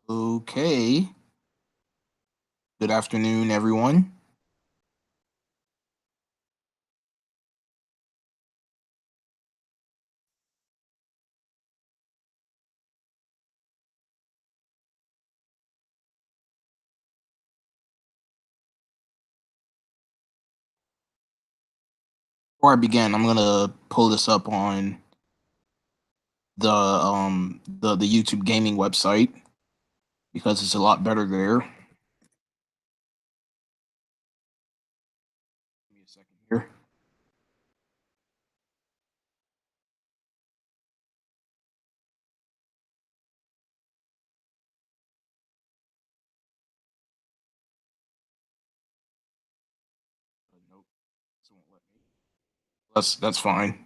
Okay. Good afternoon, everyone. Before I begin, I'm gonna pull this up on the YouTube gaming website because it's a lot better there. Give me a second here. Nope, this won't let me. That's fine.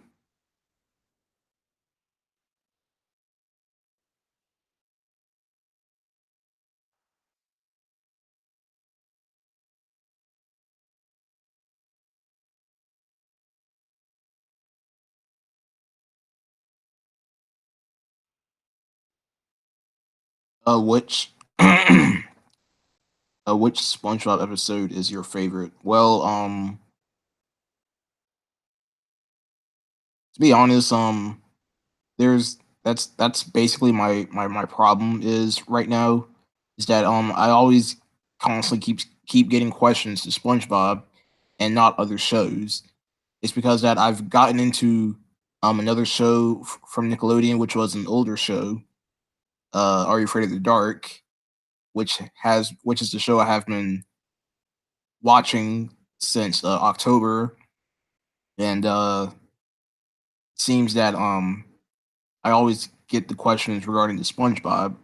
Which which SpongeBob episode is your favorite? Well, to be honest, there's that's basically my problem is right now is that I always constantly keep getting questions to SpongeBob and not other shows. It's because that I've gotten into another show from Nickelodeon, which was an older show, Are You Afraid of the Dark, which is the show I have been watching since October, and seems that I always get the questions regarding the SpongeBob,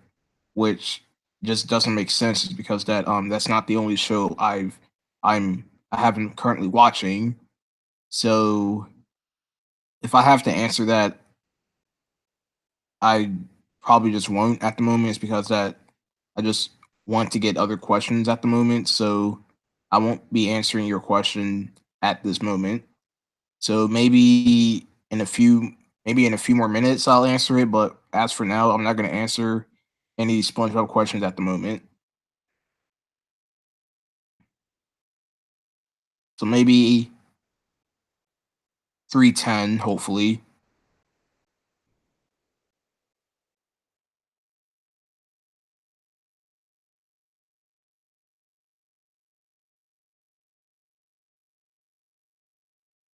which just doesn't make sense because that's not the only show I haven't currently watching. So if I have to answer that, I probably just won't at the moment. It's because that I just want to get other questions at the moment. So I won't be answering your question at this moment. So maybe in a few more minutes I'll answer it. But as for now, I'm not gonna answer any SpongeBob questions at the moment. So maybe 310, hopefully.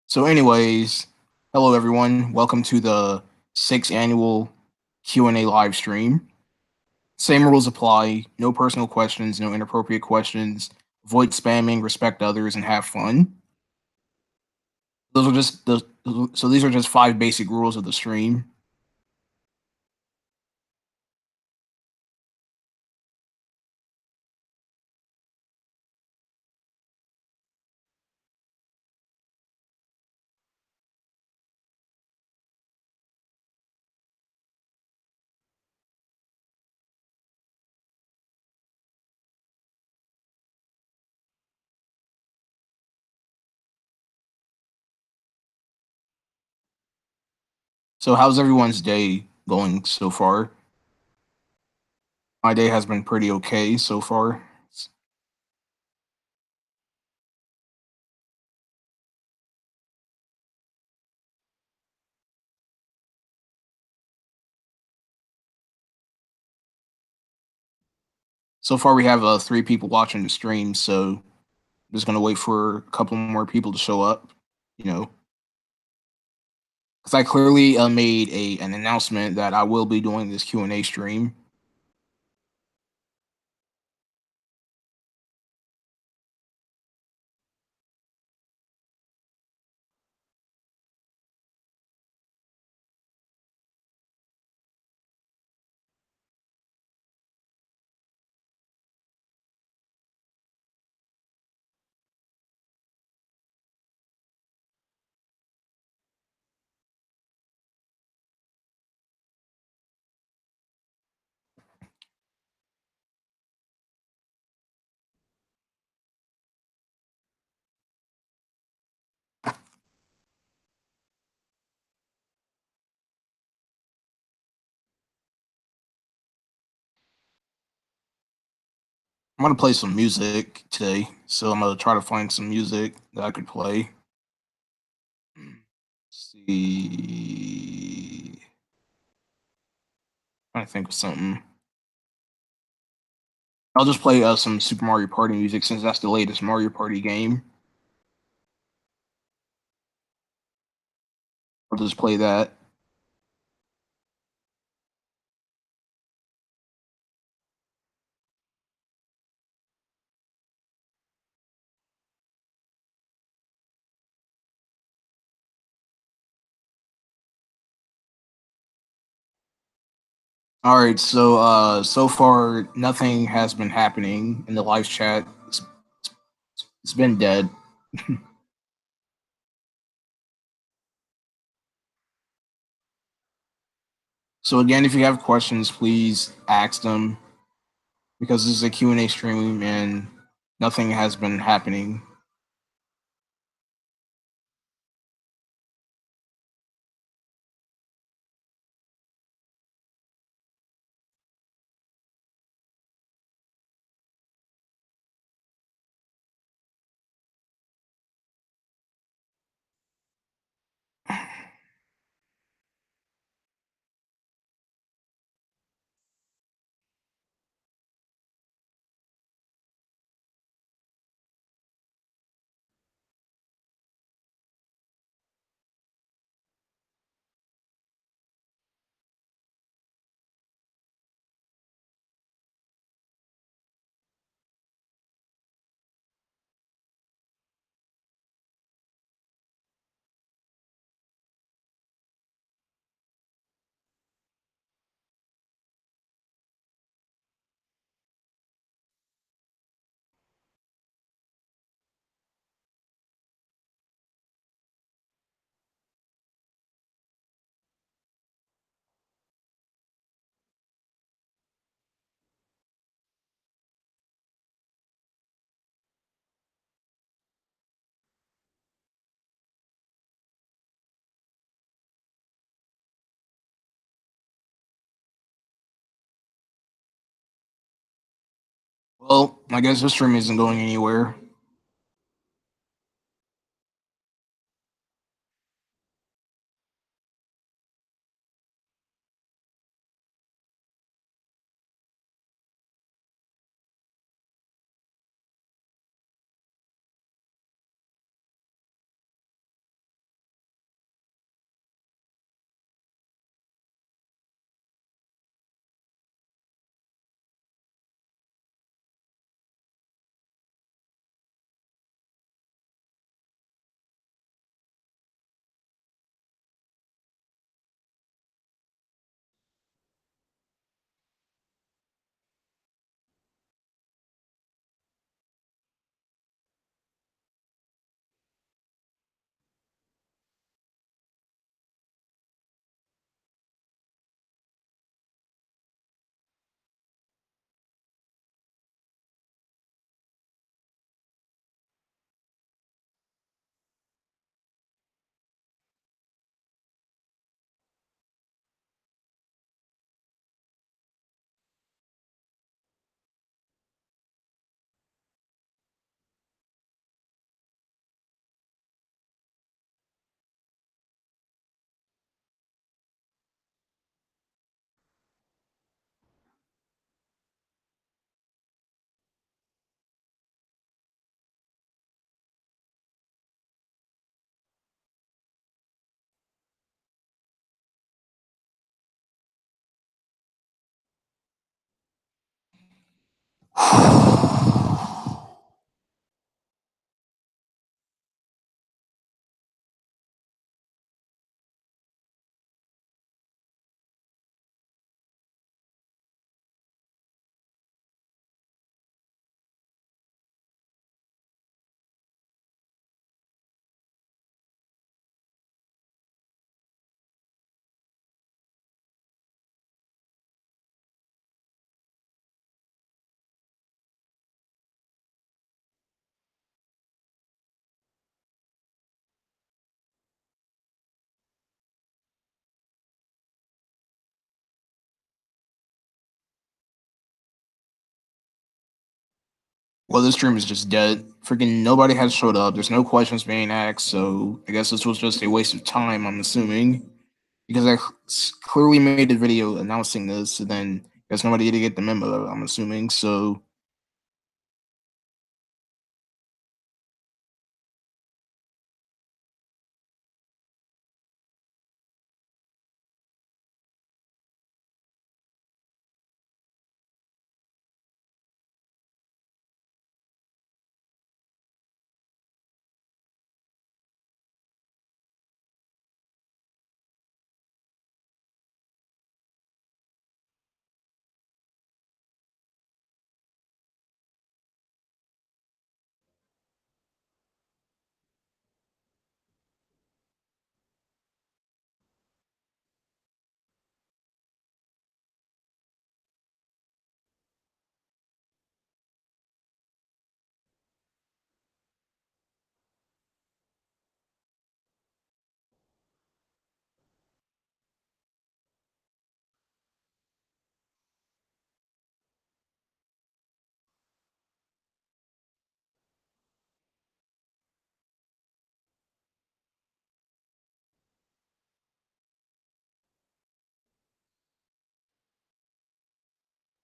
So, anyways, hello everyone. Welcome to the sixth annual Q&A live stream. Same rules apply. No personal questions, no inappropriate questions. Avoid spamming, respect others, and have fun. Those are just those. So these are just five basic rules of the stream. So how's everyone's day going so far? My day has been pretty okay so far. So far, we have three people watching the stream. So I'm just gonna wait for a couple more people to show up. You know, because I clearly made an announcement that I will be doing this Q&A stream. I'm gonna play some music today, so I'm gonna try to find some music that I could play. See, I think of something. I'll just play some Super Mario Party music since that's the latest Mario Party game. I'll just play that. All right, so far nothing has been happening in the live chat. It's been dead. So again, if you have questions, please ask them because this is a Q&A stream and nothing has been happening. Well, I guess this stream isn't going anywhere. Well, this stream is just dead. Freaking nobody has showed up. There's no questions being asked, so I guess this was just a waste of time, I'm assuming. Because I clearly made a video announcing this, and then I guess nobody did get the memo, I'm assuming, so.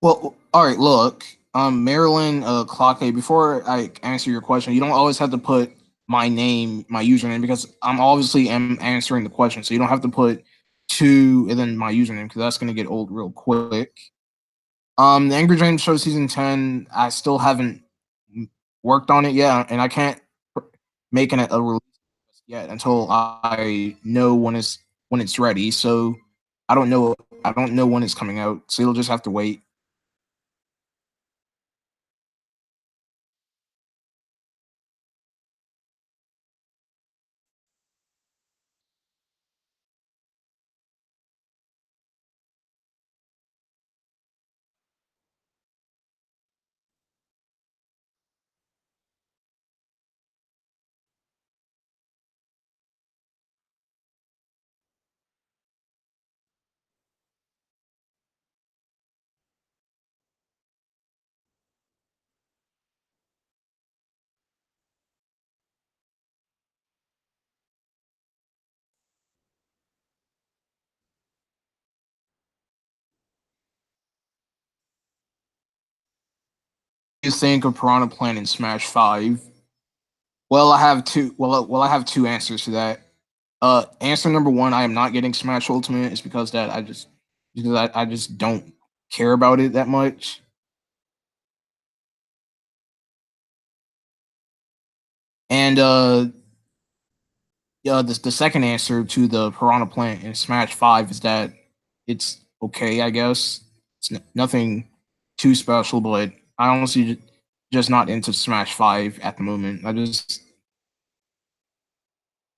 Well, all right. Look, Marilyn, Clockade. Before I answer your question, you don't always have to put my name, my username, because I'm obviously am answering the question. So you don't have to put two and then my username because that's gonna get old real quick. The Angry James Show season 10. I still haven't worked on it yet, and I can't make a release yet until I know when it's ready. So I don't know. I don't know when it's coming out. So you'll just have to wait. You think of Piranha Plant and Smash Five? Well, I have two. I have two answers to that. Answer number one: I am not getting Smash Ultimate. It's because that I just don't care about it that much. And yeah, the second answer to the Piranha Plant and Smash Five is that it's okay. I guess it's nothing too special, but I honestly just not into Smash Five at the moment. I just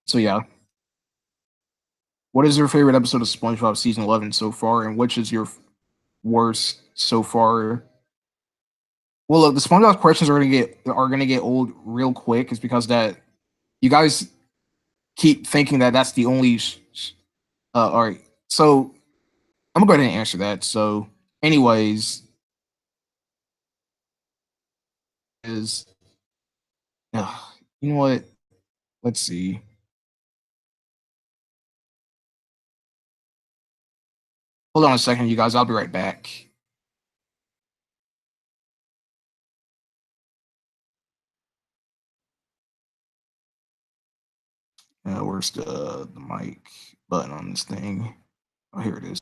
so yeah. What is your favorite episode of SpongeBob season 11 so far, and which is your worst so far? Well, look, the SpongeBob questions are gonna get old real quick. Is because that you guys keep thinking that that's the only. All right, so I'm gonna go ahead and answer that. So, anyways, is you know what? Let's see. Hold on a second, you guys. I'll be right back. Where's the mic button on this thing? Oh, here it is.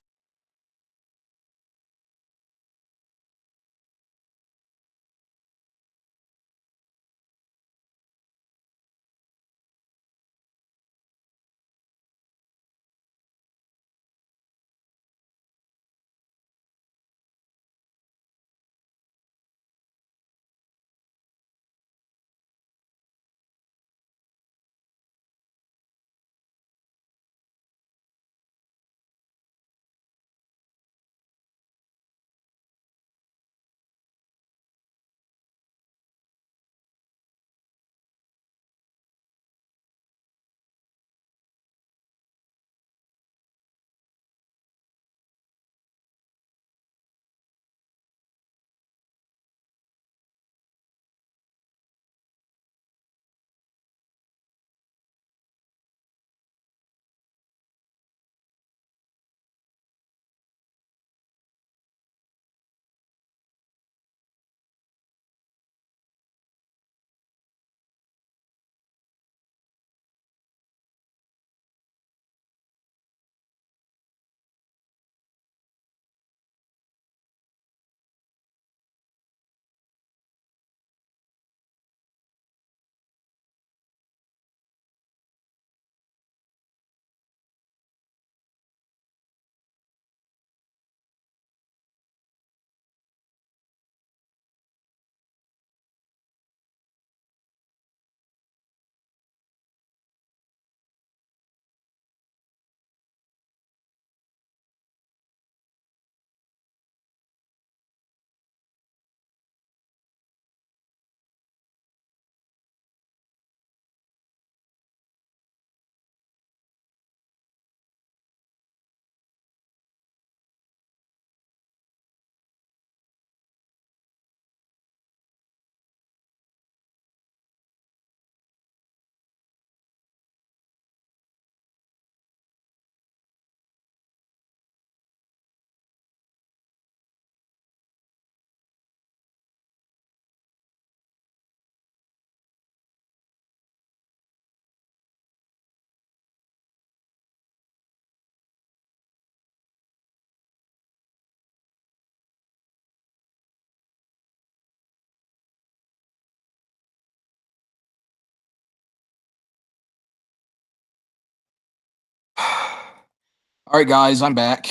All right, guys, I'm back.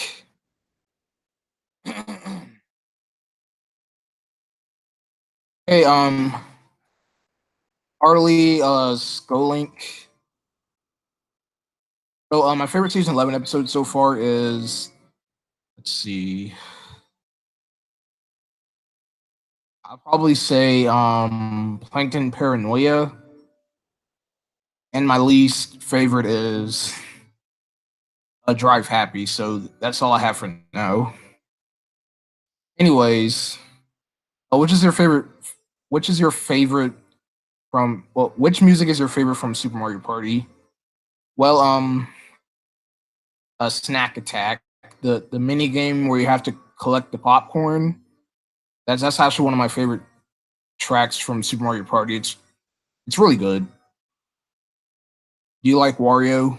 Hey, Harley, Skolink. So, my favorite season 11 episode so far is, let's see, I'll probably say, Plankton Paranoia, and my least favorite is Drive Happy. So that's all I have for now. Anyways, which is your favorite? Which is your favorite from? Well, which music is your favorite from Super Mario Party? Well, a Snack Attack, the mini game where you have to collect the popcorn. That's actually one of my favorite tracks from Super Mario Party. It's really good. Do you like Wario?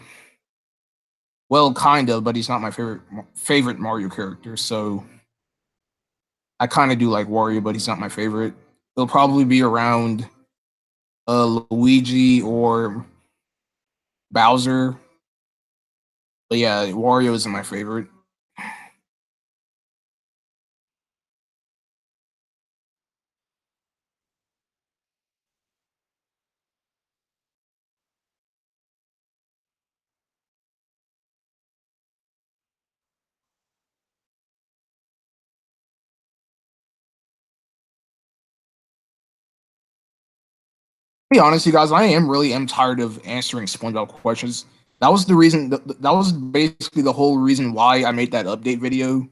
Well, kind of, but he's not my favorite Mario character. So I kind of do like Wario, but he's not my favorite. He'll probably be around Luigi or Bowser. But yeah, Wario isn't my favorite. To be honest, you guys, I am tired of answering SpongeBob questions. That was the reason. That was basically the whole reason why I made that update video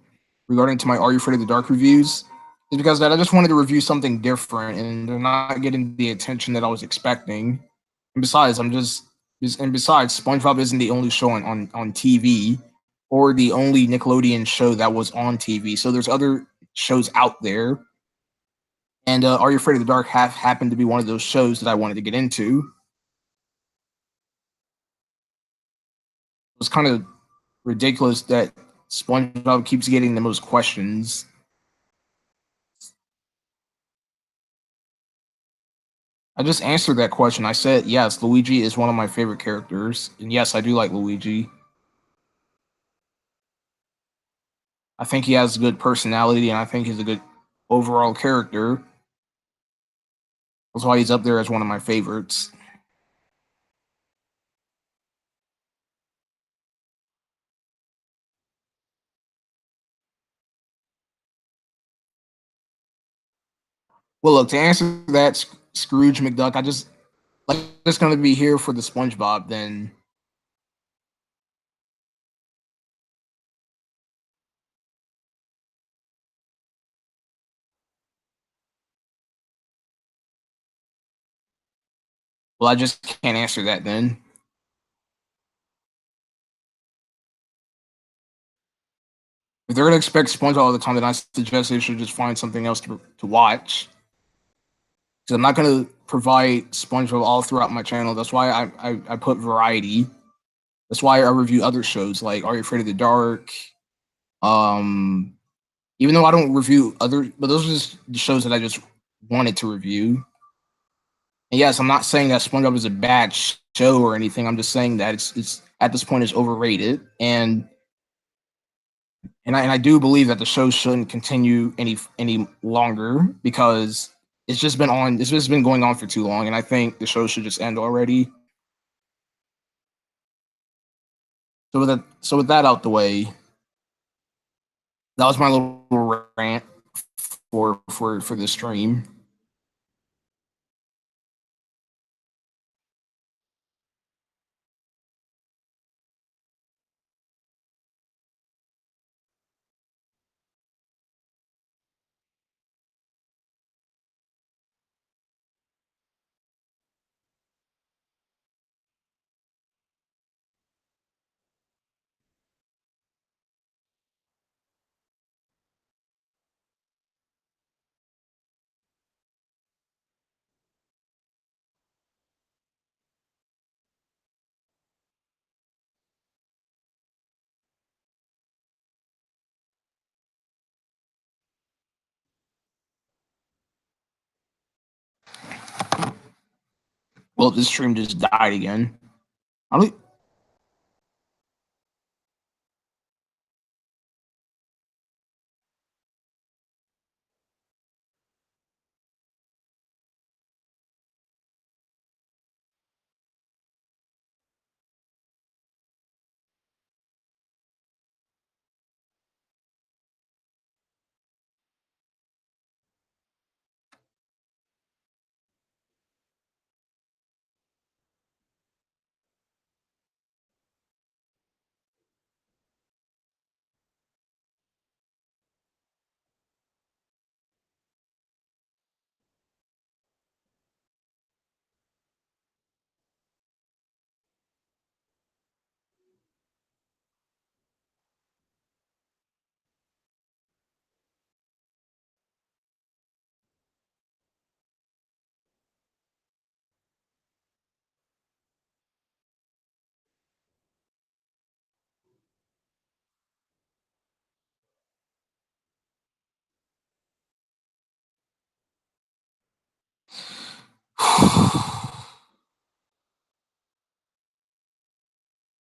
regarding to my "Are You Afraid of the Dark" reviews. Is because that I just wanted to review something different, and they're not getting the attention that I was expecting. And besides, SpongeBob isn't the only show on TV or the only Nickelodeon show that was on TV. So there's other shows out there, and Are You Afraid of the Dark happened to be one of those shows that I wanted to get into. It was kind of ridiculous that SpongeBob keeps getting the most questions. I just answered that question. I said yes, Luigi is one of my favorite characters, and yes, I do like Luigi. I think he has a good personality, and I think he's a good overall character. That's why he's up there as one of my favorites. Well, look, to answer that, Scrooge McDuck, I just like just gonna be here for the SpongeBob. Then, well, I just can't answer that. Then, if they're gonna expect SpongeBob all the time, then I suggest they should just find something else to watch. Because I'm not gonna provide SpongeBob all throughout my channel. That's why I put variety. That's why I review other shows like Are You Afraid of the Dark? Um, Even though I don't review other, but those are just the shows that I just wanted to review. And yes, I'm not saying that SpongeBob is a bad show or anything. I'm just saying that it's at this point is overrated, and I do believe that the show shouldn't continue any longer because it's just been on. It's just been going on for too long, and I think the show should just end already. So with that out the way, that was my little rant for the stream. Well, this stream just died again. I don't.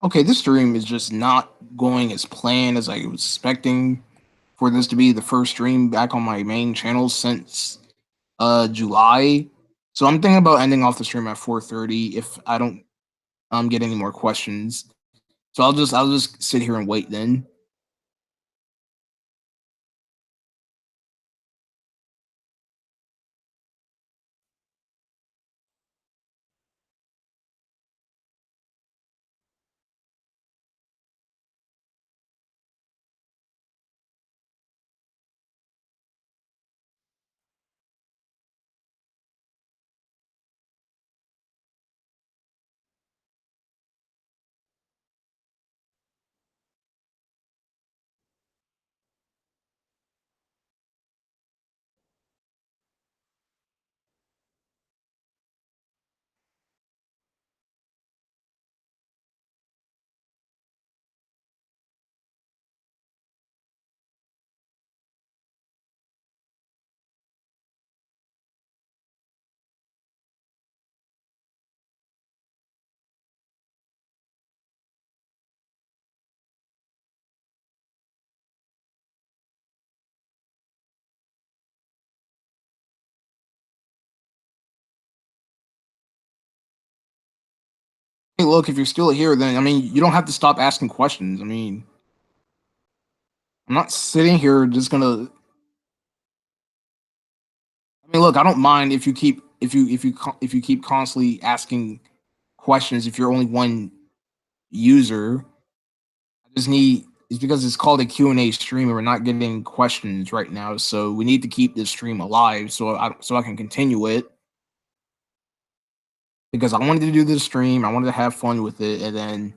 Okay, this stream is just not going as planned as I was expecting for this to be the first stream back on my main channel since July. So I'm thinking about ending off the stream at 4:30 if I don't get any more questions. So I'll just sit here and wait then. Hey, look, if you're still here, then I mean, you don't have to stop asking questions. I mean, I'm not sitting here just gonna. I mean, look, I don't mind if you keep if you keep constantly asking questions. If you're only one user, I just need. It's because it's called a Q&A stream, and we're not getting questions right now. So we need to keep this stream alive, so I can continue it because I wanted to do this stream. I wanted to have fun with it, and then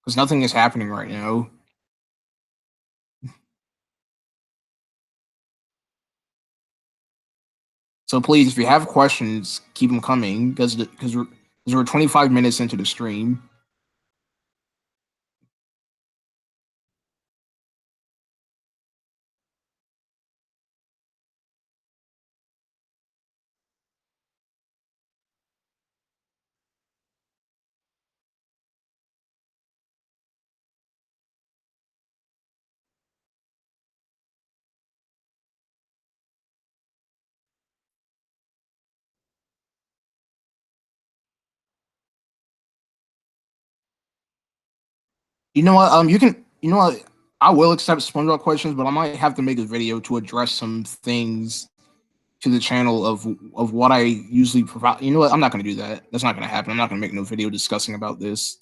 because nothing is happening right now. So please, if you have questions, keep them coming because we're 25 minutes into the stream. You know what? You can. You know what? I will accept SpongeBob questions, but I might have to make a video to address some things to the channel of what I usually provide. You know what? I'm not going to do that. That's not going to happen. I'm not going to make no video discussing about this.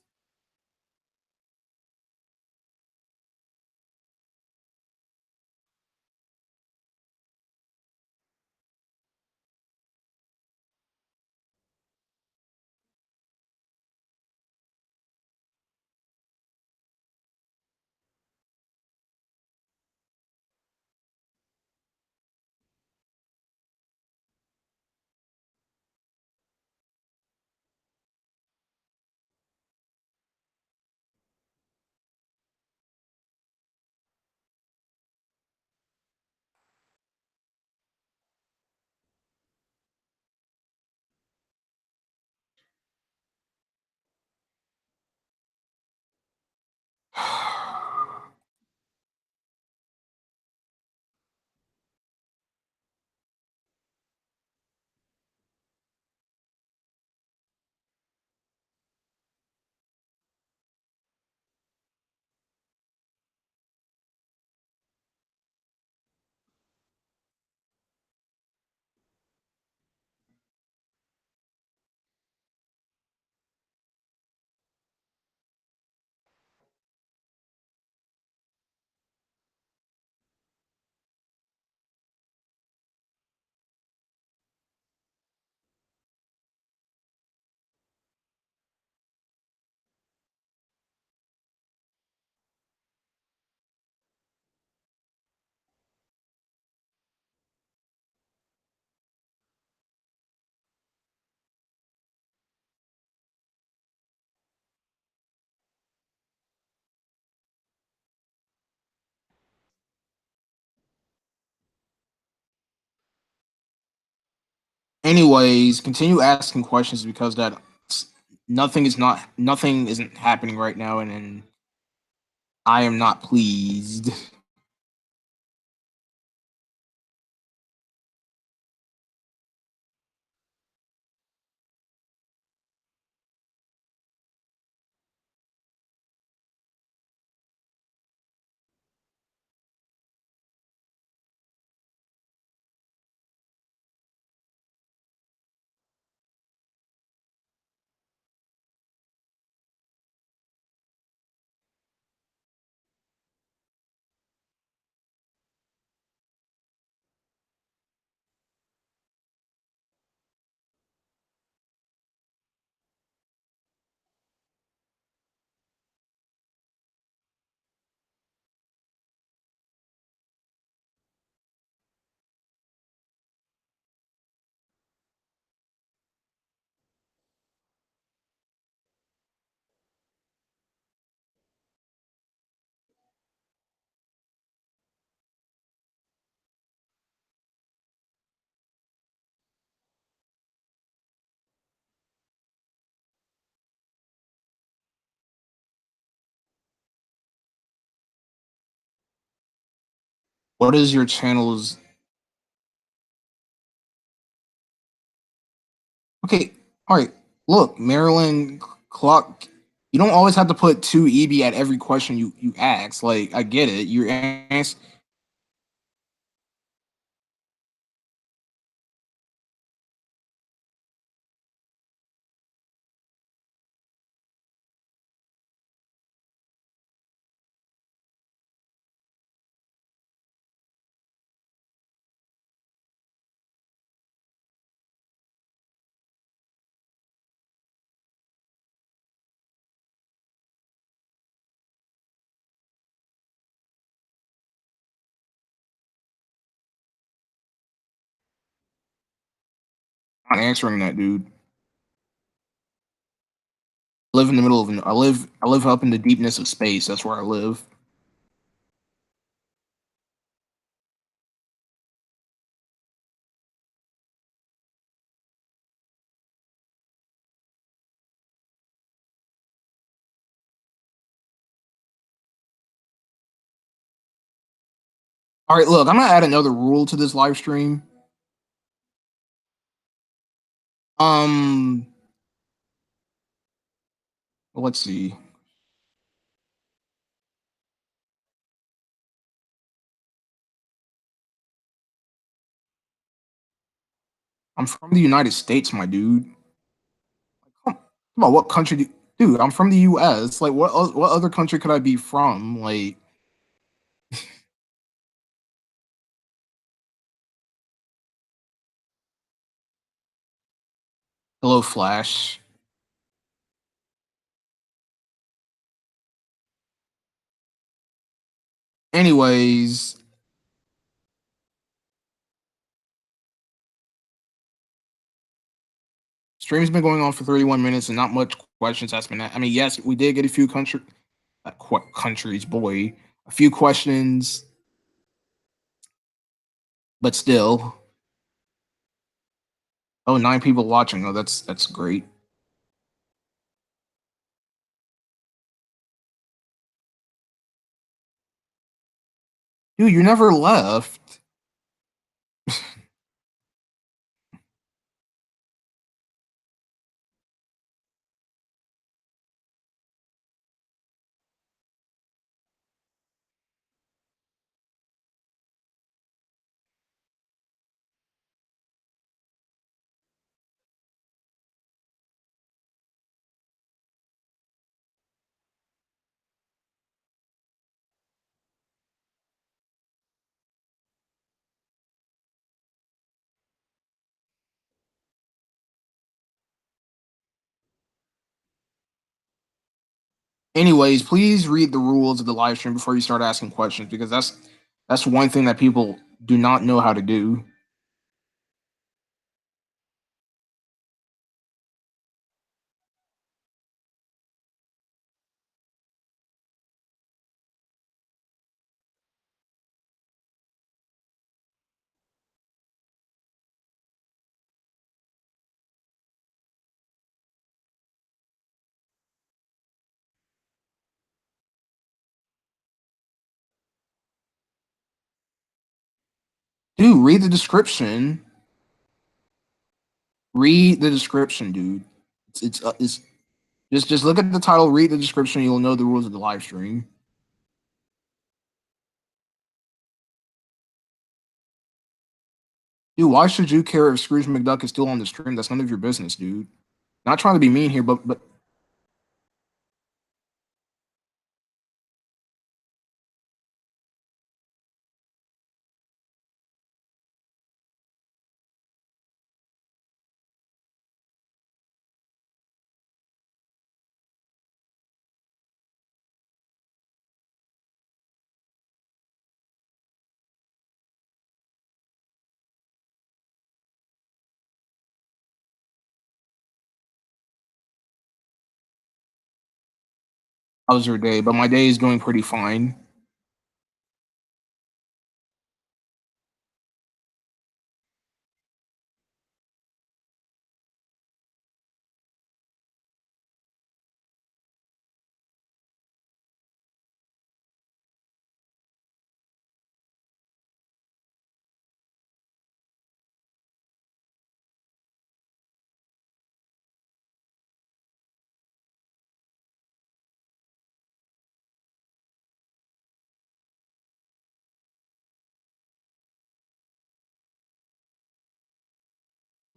Anyways, continue asking questions because that nothing isn't happening right now, and I am not pleased. What is your channel's okay? All right, look, Maryland clock. You don't always have to put two EB at every question you ask. Like I get it. You're not answering that, dude. I live in the middle of. I live up in the deepness of space. That's where I live. All right, look, I'm gonna add another rule to this live stream. Um, let's see. I'm from the United States, my dude. Come on, what country? Dude, I'm from the U.S. Like, what other country could I be from? Like, hello, Flash. Anyways, stream's been going on for 31 minutes and not much questions has been. I mean, yes, we did get a few countries, boy, a few questions, but still. Oh, 9 people watching. Oh, that's great. Dude, you never left. Anyways, please read the rules of the live stream before you start asking questions because that's one thing that people do not know how to do. Dude, read the description. Read the description, dude. It's just look at the title, read the description, you'll know the rules of the live stream. Dude, why should you care if Scrooge McDuck is still on the stream? That's none of your business, dude. Not trying to be mean here, but how was your day? But my day is going pretty fine.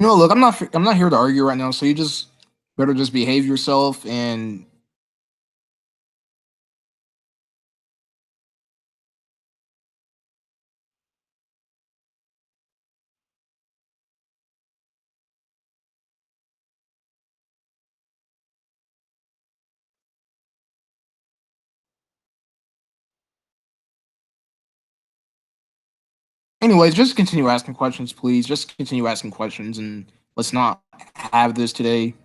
You know, look, I'm not here to argue right now, so you just better just behave yourself and anyways, just continue asking questions, please. Just continue asking questions and let's not have this today.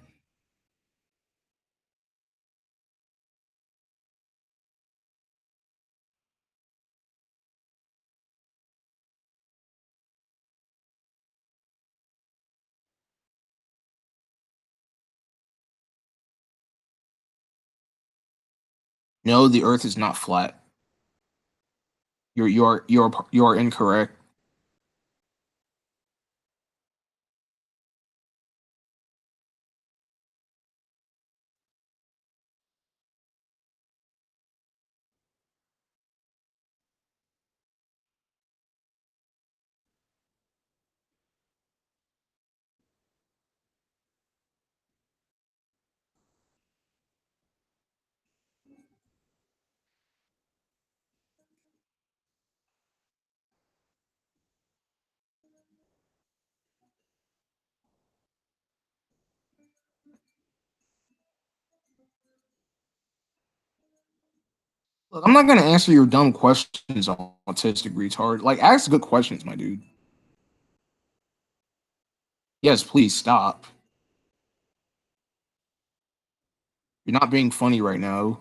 No, the earth is not flat. You're incorrect. Look, I'm not gonna answer your dumb questions, autistic retard. Like, ask good questions, my dude. Yes, please stop. You're not being funny right now.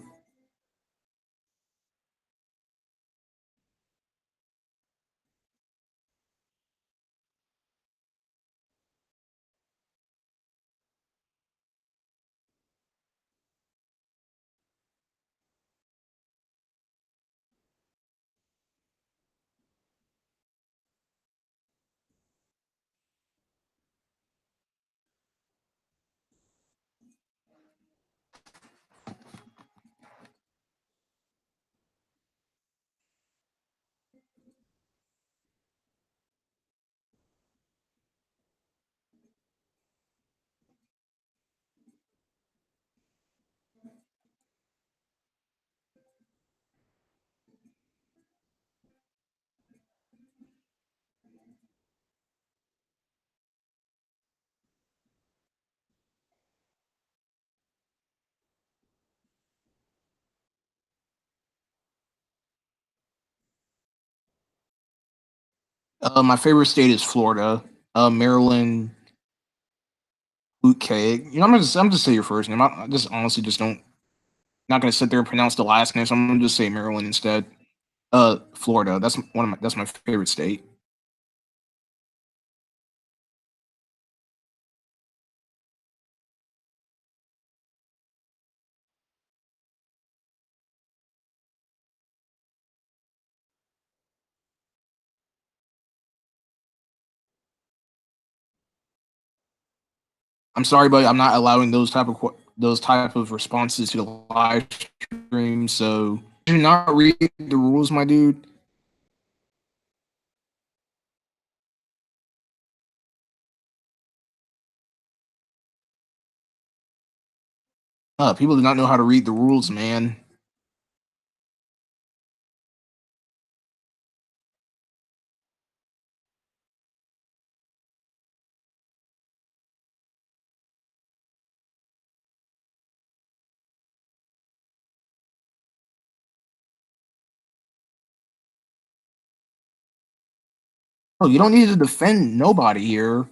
My favorite state is Florida. Maryland, okay. You know, I'm just say your first name. I just honestly just don't not gonna sit there and pronounce the last name, so I'm gonna just say Maryland instead. Florida. That's my favorite state. I'm sorry, but I'm not allowing those type of responses to the live stream. So, do not read the rules, my dude. People do not know how to read the rules, man. Oh, you don't need to defend nobody here.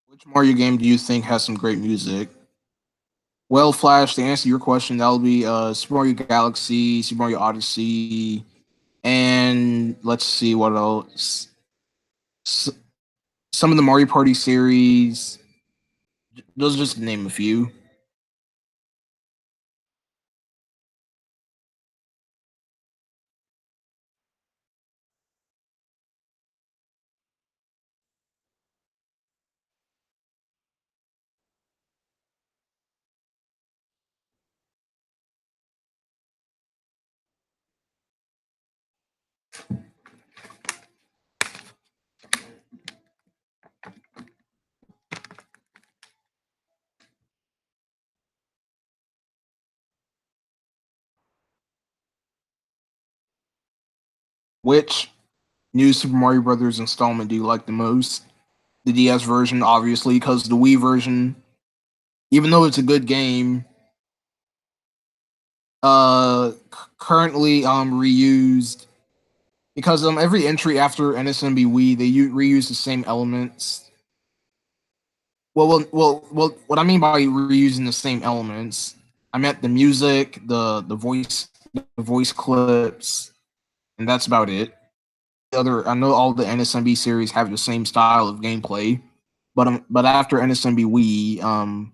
Which Mario game do you think has some great music? Well, Flash, to answer your question, that'll be Super Mario Galaxy, Super Mario Odyssey, and let's see what else. S- some of the Mario Party series. Those just to name a few. Which new Super Mario Brothers installment do you like the most? The DS version, obviously, because the Wii version, even though it's a good game, currently reused because every entry after NSMB Wii reuse the same elements. What I mean by reusing the same elements, I meant the music, the voice clips, and that's about it. I know all the NSMB series have the same style of gameplay, but after NSMB Wii,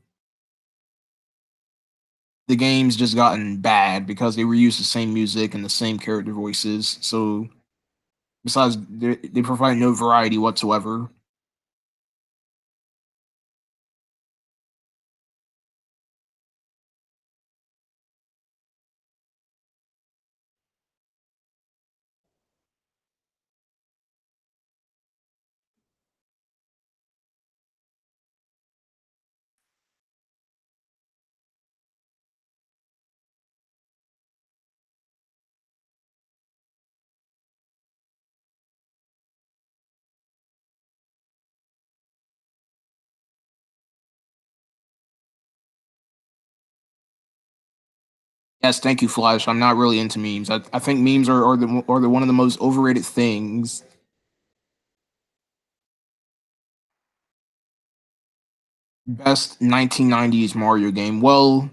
the game's just gotten bad because they reuse the same music and the same character voices. So besides, they provide no variety whatsoever. Yes, thank you, Flash. I'm not really into memes. I think memes are one of the most overrated things. Best 1990s Mario game. Well,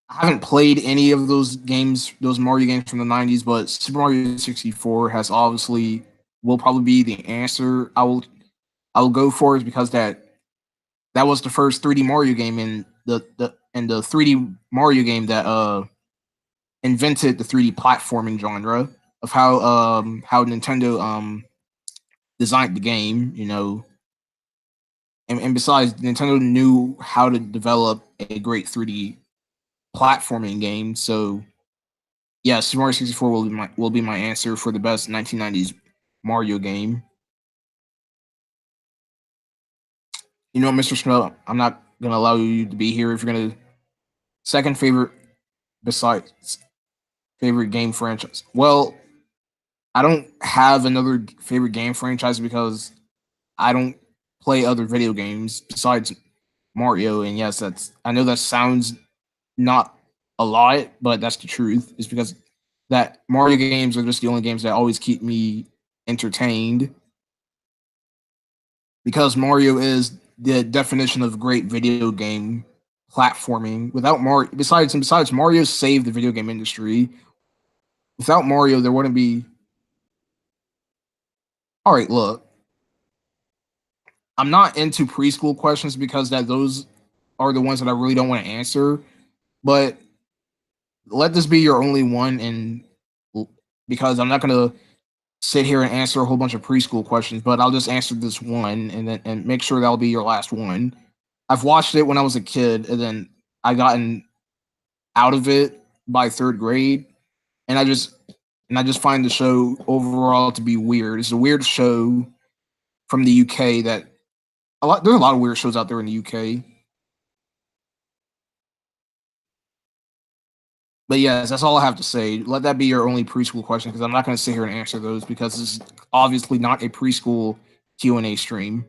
I haven't played any of those games, those Mario games from the 90s, but Super Mario 64 has obviously will probably be the answer. I will go for it because that was the first 3D Mario game, and and the 3D Mario game that invented the 3D platforming genre of how Nintendo designed the game, you know. And besides, Nintendo knew how to develop a great 3D platforming game. So yeah, Super Mario 64 will be my answer for the best 1990s Mario game. You know, Mr. Smell, I'm not gonna allow you to be here if you're gonna second favorite besides favorite game franchise. Well, I don't have another favorite game franchise because I don't play other video games besides Mario. And yes, that's I know that sounds not a lot, but that's the truth. It's because that Mario games are just the only games that always keep me entertained. Because Mario is the definition of great video game platforming. Without Mario, besides Mario saved the video game industry. Without Mario, there wouldn't be. All right, look, I'm not into preschool questions because that those are the ones that I really don't want to answer. But let this be your only one, and because I'm not gonna sit here and answer a whole bunch of preschool questions, but I'll just answer this one and make sure that'll be your last one. I've watched it when I was a kid, and then I gotten out of it by third grade, and I just find the show overall to be weird. It's a weird show from the UK that there's a lot of weird shows out there in the UK. But yes, that's all I have to say. Let that be your only preschool question because I'm not going to sit here and answer those because this is obviously not a preschool Q&A stream.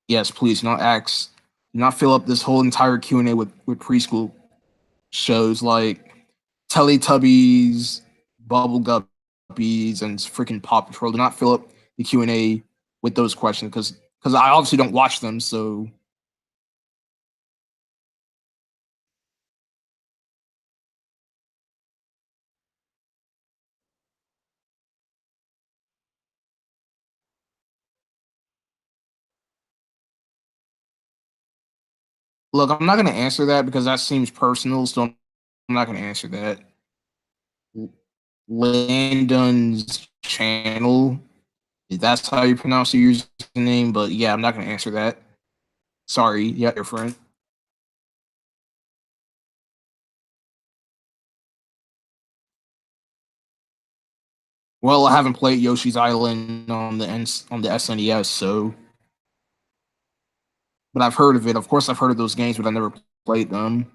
Yes, please, do not fill up this whole entire Q&A with preschool shows like Teletubbies, Bubble Guppies, and freaking Paw Patrol. Do not fill up the Q&A with those questions because I obviously don't watch them. So look, I'm not going to answer that because that seems personal. So I'm not going to answer that. Landon's channel. If that's how you pronounce your username, but yeah, I'm not going to answer that. Sorry, yeah, your friend. Well, I haven't played Yoshi's Island on on the SNES, so but I've heard of it. Of course, I've heard of those games, but I never played them.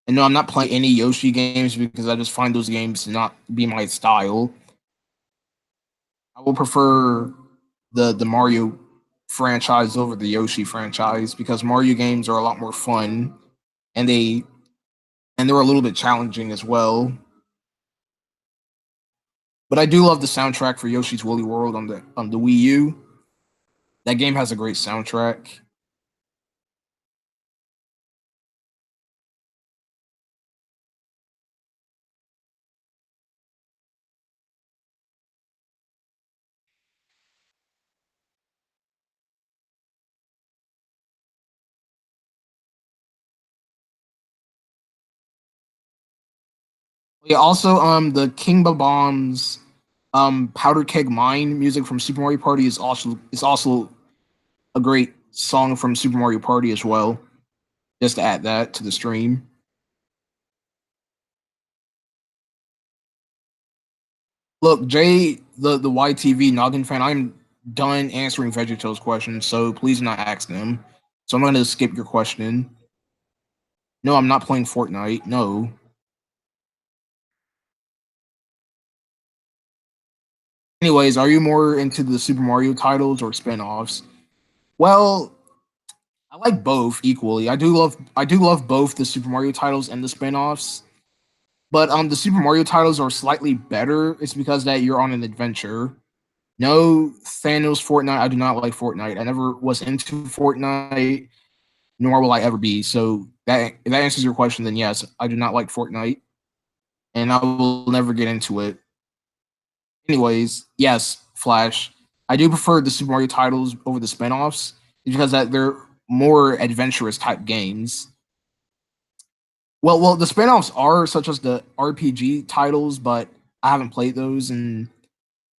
And no, I'm not playing any Yoshi games because I just find those games to not be my style. I will prefer the Mario franchise over the Yoshi franchise because Mario games are a lot more fun and they're a little bit challenging as well. But I do love the soundtrack for Yoshi's Woolly World on the Wii U. That game has a great soundtrack. Yeah, also the King Bombs Powder Keg Mine music from Super Mario Party is also a great song from Super Mario Party as well. Just to add that to the stream. Look, Jay, the YTV Noggin fan, I'm done answering VeggieTales questions, so please not ask them. So I'm gonna skip your question. No, I'm not playing Fortnite. No. Anyways, are you more into the Super Mario titles or spin-offs? Well, I like both equally. I do love both the Super Mario titles and the spin-offs. But the Super Mario titles are slightly better. It's because that you're on an adventure. No Thanos Fortnite. I do not like Fortnite. I never was into Fortnite, nor will I ever be. So that if that answers your question, then yes, I do not like Fortnite, and I will never get into it. Anyways, yes, Flash. I do prefer the Super Mario titles over the spin-offs because that they're more adventurous type games. Well, the spin-offs are such as the RPG titles, but I haven't played those, and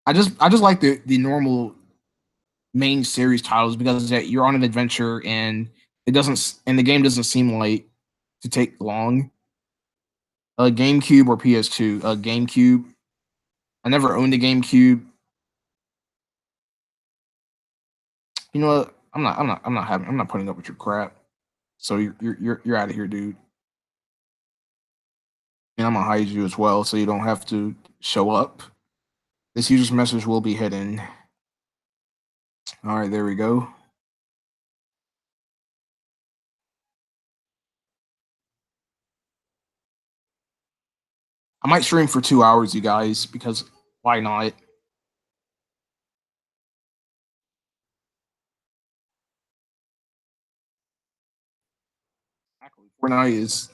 I just like the normal main series titles because that you're on an adventure and the game doesn't seem like to take long. GameCube or PS2. GameCube. I never owned a GameCube. You know what? I'm not putting up with your crap. So you're out of here, dude. And I'm gonna hide you as well, so you don't have to show up. This user's message will be hidden. All right, there we go. I might stream for 2 hours, you guys, because why not? Exactly. Fortnite is,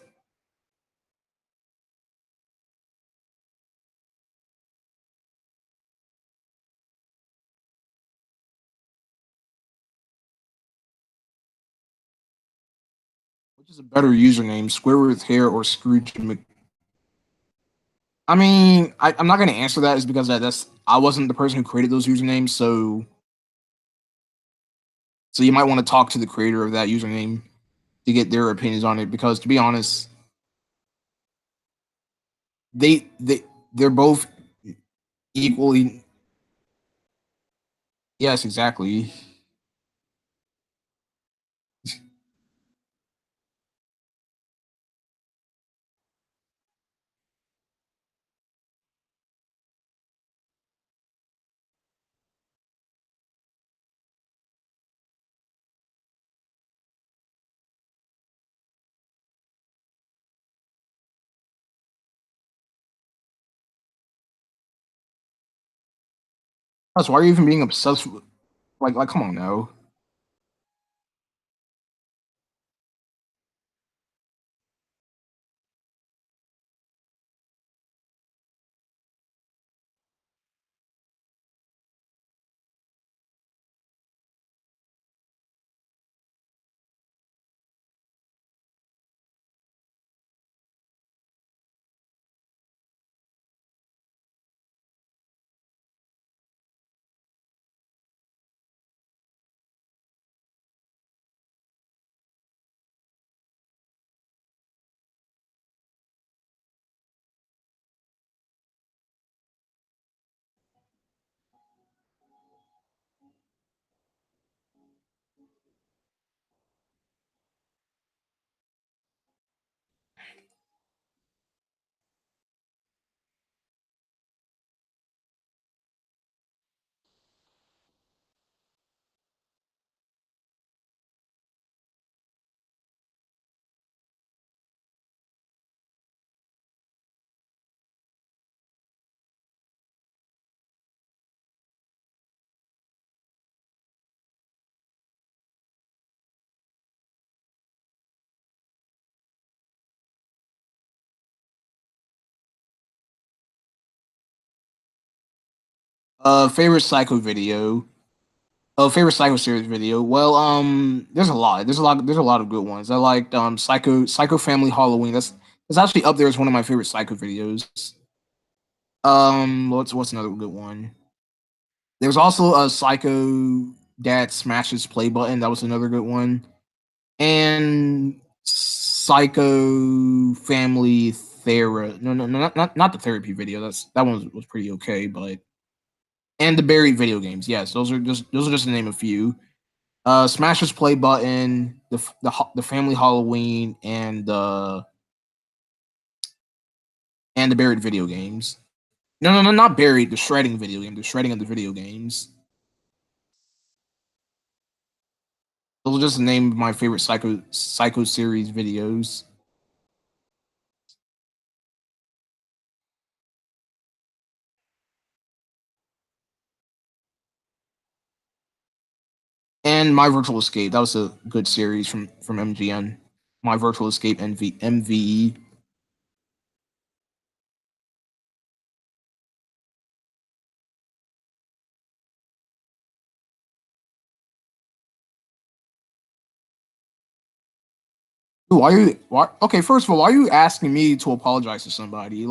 which is a better username, Squidward's hair or Scrooge Mc. I mean, I'm not going to answer that, is because that's I wasn't the person who created those usernames, so you might want to talk to the creator of that username to get their opinions on it. Because to be honest, they they're both equally. Yes, exactly. Plus, why are you even being obsessed with, like come on now. Favorite Psycho video. Oh, favorite Psycho series video. Well, there's a lot. There's a lot of good ones. I liked Psycho Family Halloween. That's actually up there as one of my favorite Psycho videos. What's another good one? There's also a Psycho Dad Smashes Play Button. That was another good one. And Psycho Family Thera. No, not the therapy video. That one was pretty okay, but and the buried video games. Yes, those are just to name a few. Smashes Play Button, the Family Halloween, and the buried video games. No, not buried. The shredding video game. The shredding of the video games. Those are just the name of my favorite Psycho series videos. And My Virtual Escape. That was a good series from MGN. My Virtual Escape MVE. Why are you? Why? Okay, first of all, why are you asking me to apologize to somebody?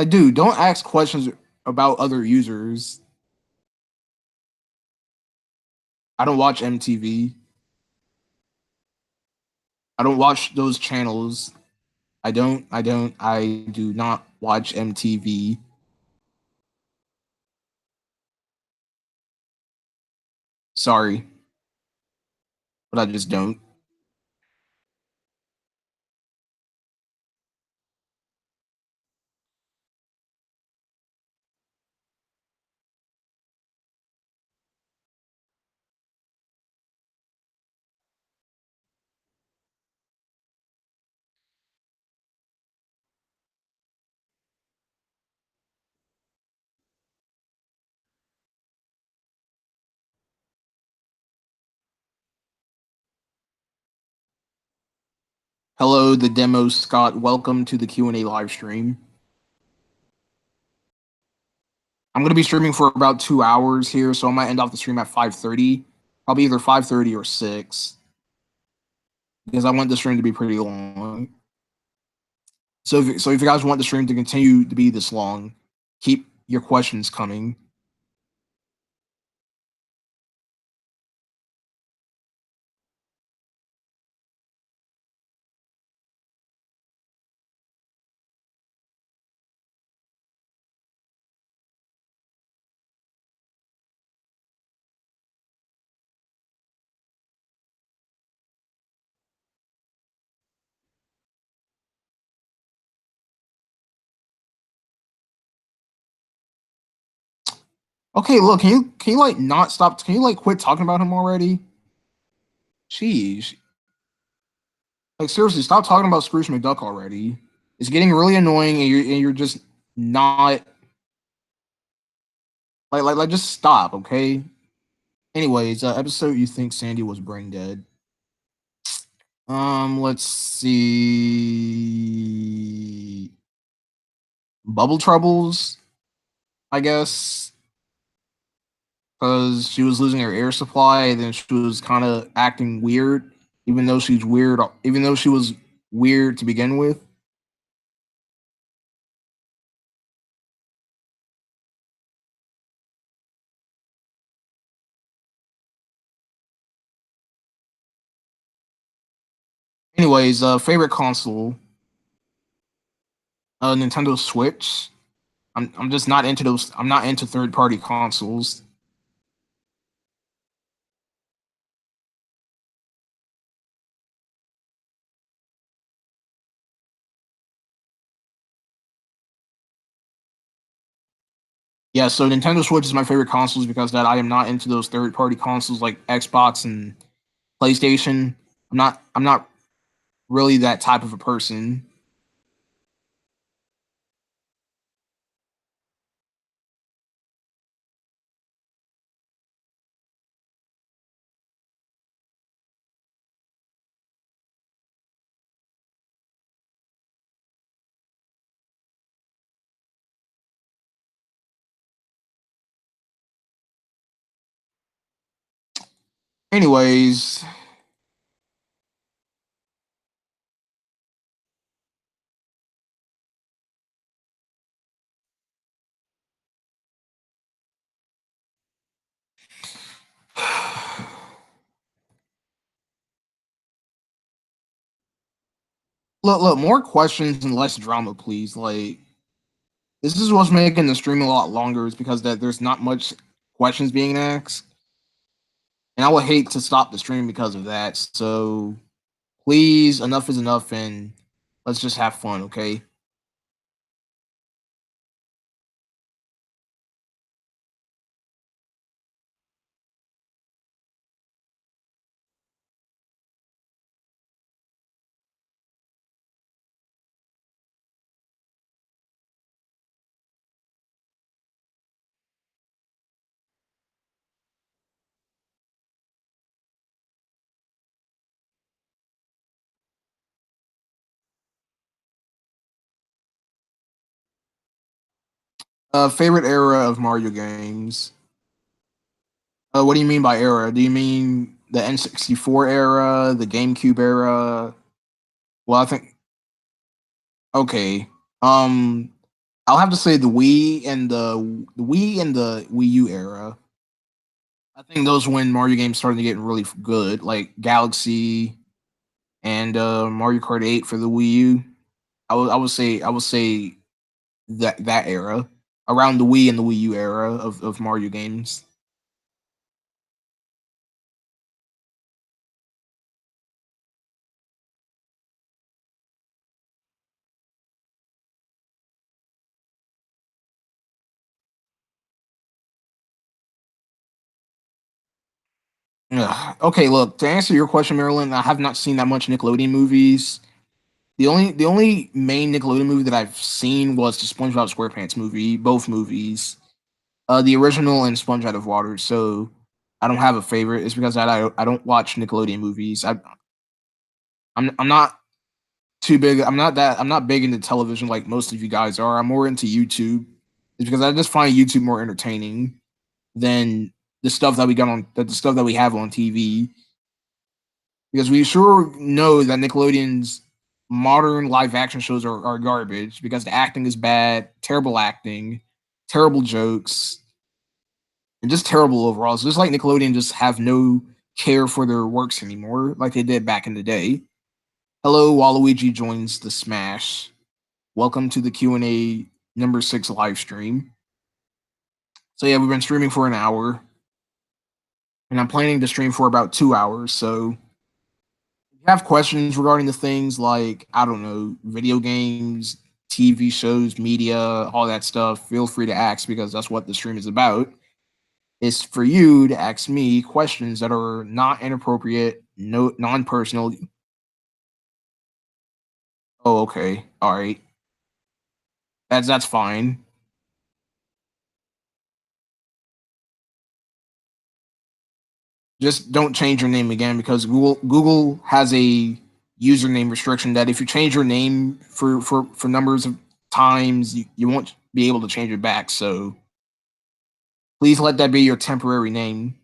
Dude, don't ask questions about other users. I don't watch MTV. I don't watch those channels. I do not watch MTV. Sorry, but I just don't. Hello, the demo Scott. Welcome to the Q&A live stream. I'm gonna be streaming for about 2 hours here, so I might end off the stream at 5:30, probably either 5:30 or 6, because I want the stream to be pretty long. So if you guys want the stream to continue to be this long, keep your questions coming. Okay, look, can you like not stop? Can you like quit talking about him already? Jeez, like seriously, stop talking about Scrooge McDuck already. It's getting really annoying, and you're just not like just stop, okay? Anyways, episode you think Sandy was brain dead. Let's see. Bubble troubles, I guess, because she was losing her air supply, and then she was kind of acting weird, even though she's weird, even though she was weird to begin with. Anyways, favorite console, Nintendo Switch. I'm just not into those. I'm not into third party consoles. Yeah, so Nintendo Switch is my favorite consoles because that I am not into those third party consoles like Xbox and PlayStation. I'm not really that type of a person. Anyways, look, more questions and less drama, please. Like this is what's making the stream a lot longer is because that there's not much questions being asked. and I would hate to stop the stream because of that. So please, enough is enough, and let's just have fun, okay? Favorite era of Mario games? What do you mean by era? Do you mean the N64 era, the GameCube era? Well, I think okay. Um, I'll have to say the Wii and the Wii U era. I think those when Mario games started to get really good, like Galaxy and Mario Kart 8 for the Wii U. I would say that era around the Wii and the Wii U era of Mario games. Ugh. Okay, look, to answer your question, Marilyn, I have not seen that much Nickelodeon movies. The only main Nickelodeon movie that I've seen was the SpongeBob SquarePants movie, both movies, the original and Sponge Out of Water. So I don't have a favorite. It's because I don't watch Nickelodeon movies. I'm not too big. I'm not big into television like most of you guys are. I'm more into YouTube. It's because I just find YouTube more entertaining than the stuff that we have on TV. Because we sure know that Nickelodeon's modern live action shows are garbage because the acting is bad, terrible acting, terrible jokes, and just terrible overall. It's just like Nickelodeon just have no care for their works anymore, like they did back in the day. Hello, Waluigi joins the Smash. Welcome to the Q&A number 6 live stream. So yeah, we've been streaming for an hour, and I'm planning to stream for about 2 hours. So if you have questions regarding the things like, I don't know, video games, TV shows, media, all that stuff, feel free to ask because that's what the stream is about. It's for you to ask me questions that are not inappropriate, no non-personal. Oh, okay. All right. That's fine. Just don't change your name again because Google has a username restriction that if you change your name for numbers of times, you won't be able to change it back. So please let that be your temporary name.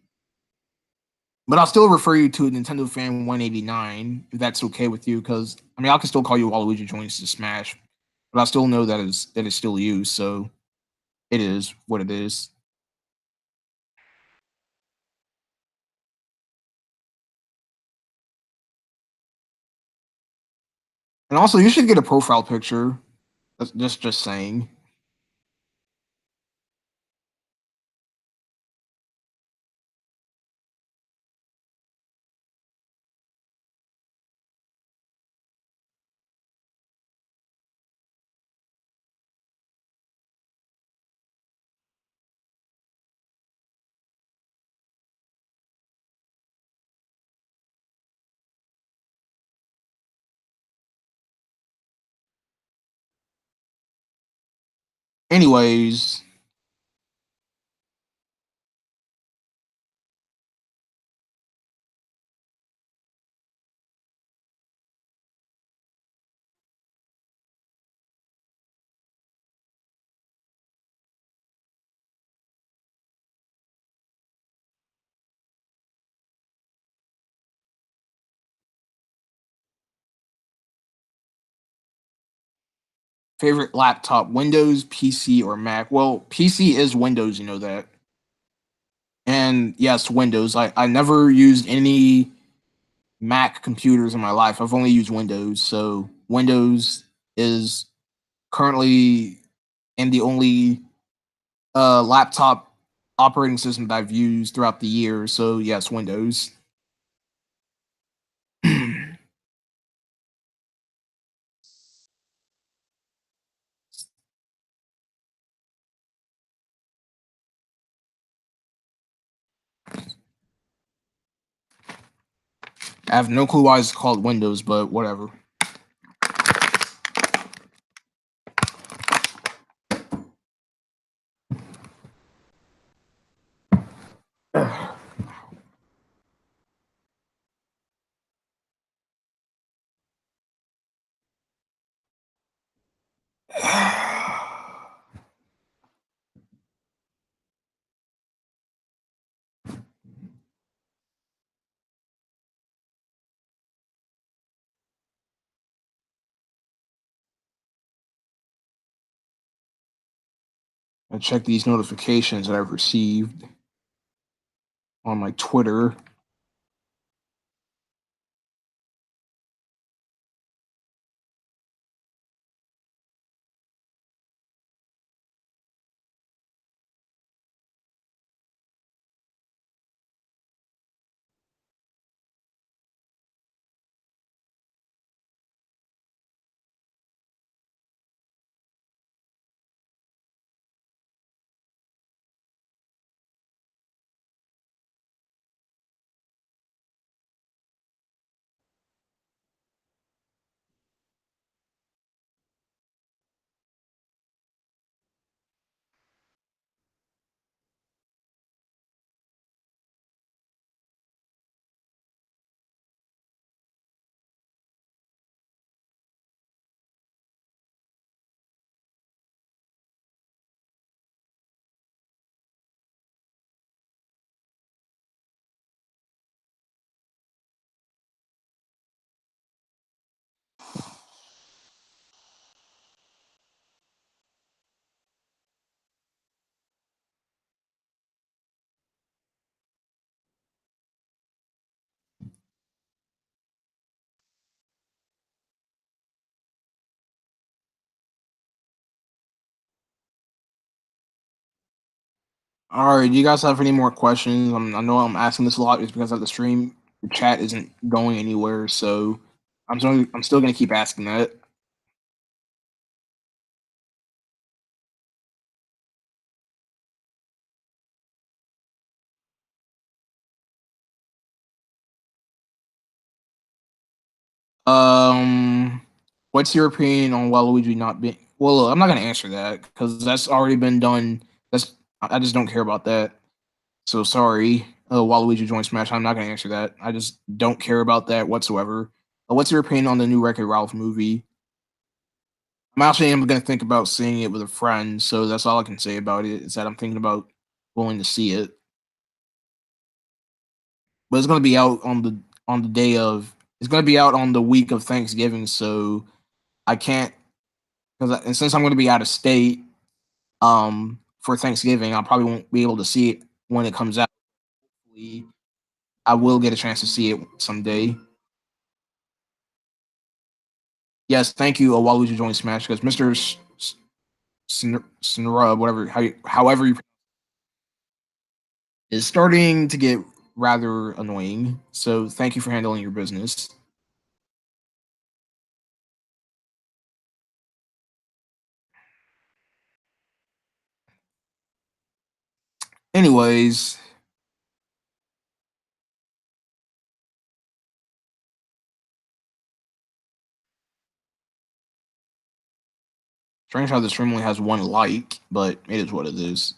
But I'll still refer you to Nintendo Fan 189 if that's okay with you. Because I mean, I can still call you Waluigi joins the Smash, but I still know that is still you. So it is what it is. And also, you should get a profile picture. That's just saying. Anyways, favorite laptop: Windows, PC, or Mac? Well, PC is Windows, you know that. And yes, Windows. I never used any Mac computers in my life. I've only used Windows. So Windows is currently and the only laptop. operating system that I've used throughout the year. So yes, Windows. I have no clue why it's called Windows, but whatever. I check these notifications that I've received on my Twitter. All right, do you guys have any more questions? I know I'm asking this a lot, just because of the stream. The chat isn't going anywhere, so I'm still gonna keep asking that. Um, what's your opinion on Waluigi not being? Well, look, I'm not gonna answer that because that's already been done. That's I just don't care about that. So sorry, Waluigi joined Smash. I'm not gonna answer that. I just don't care about that whatsoever. What's your opinion on the new Wreck-It Ralph movie? I'm gonna think about seeing it with a friend, so that's all I can say about it. Is that I'm thinking about going to see it, but it's gonna be out on the day of. It's gonna be out on the week of Thanksgiving, so I can't because and since I'm gonna be out of state, for Thanksgiving, I probably won't be able to see it when it comes out. I will get a chance to see it someday. Yes, thank you, Waluigi joined Smash because Mister Snurub, whatever, however you is starting to get rather annoying. So thank you for handling your business. Anyways, strange how the stream only has one like, but it is what it is.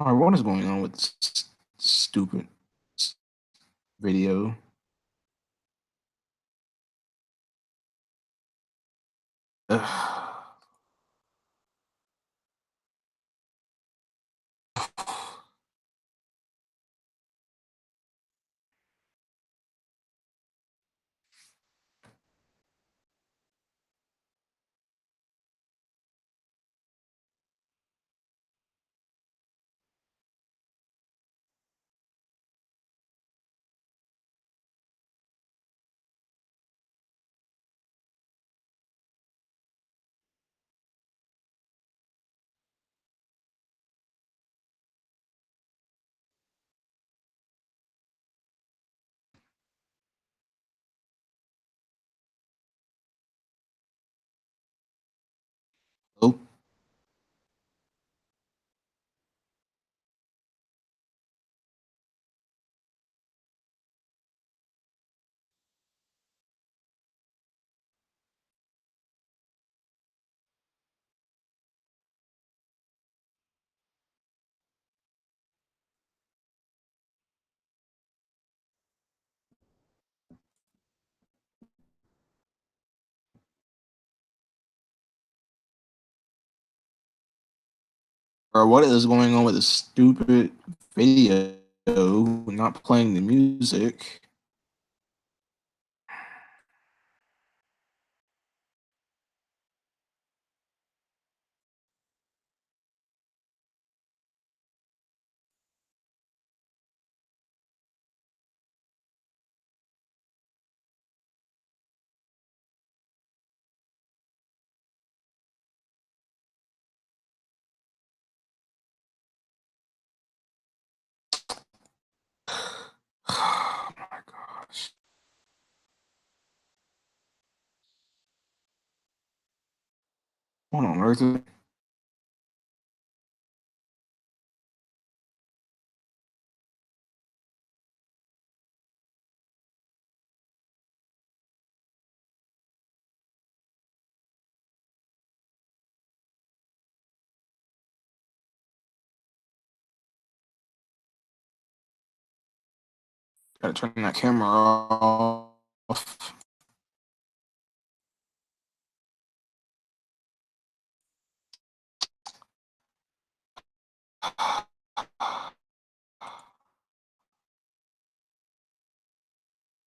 All right, what is going on with this stupid video? Ugh. Bro, what is going on with this stupid video not playing the music? Oh my gosh. What on earth is Gotta turn that camera off.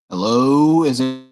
Hello? Is it?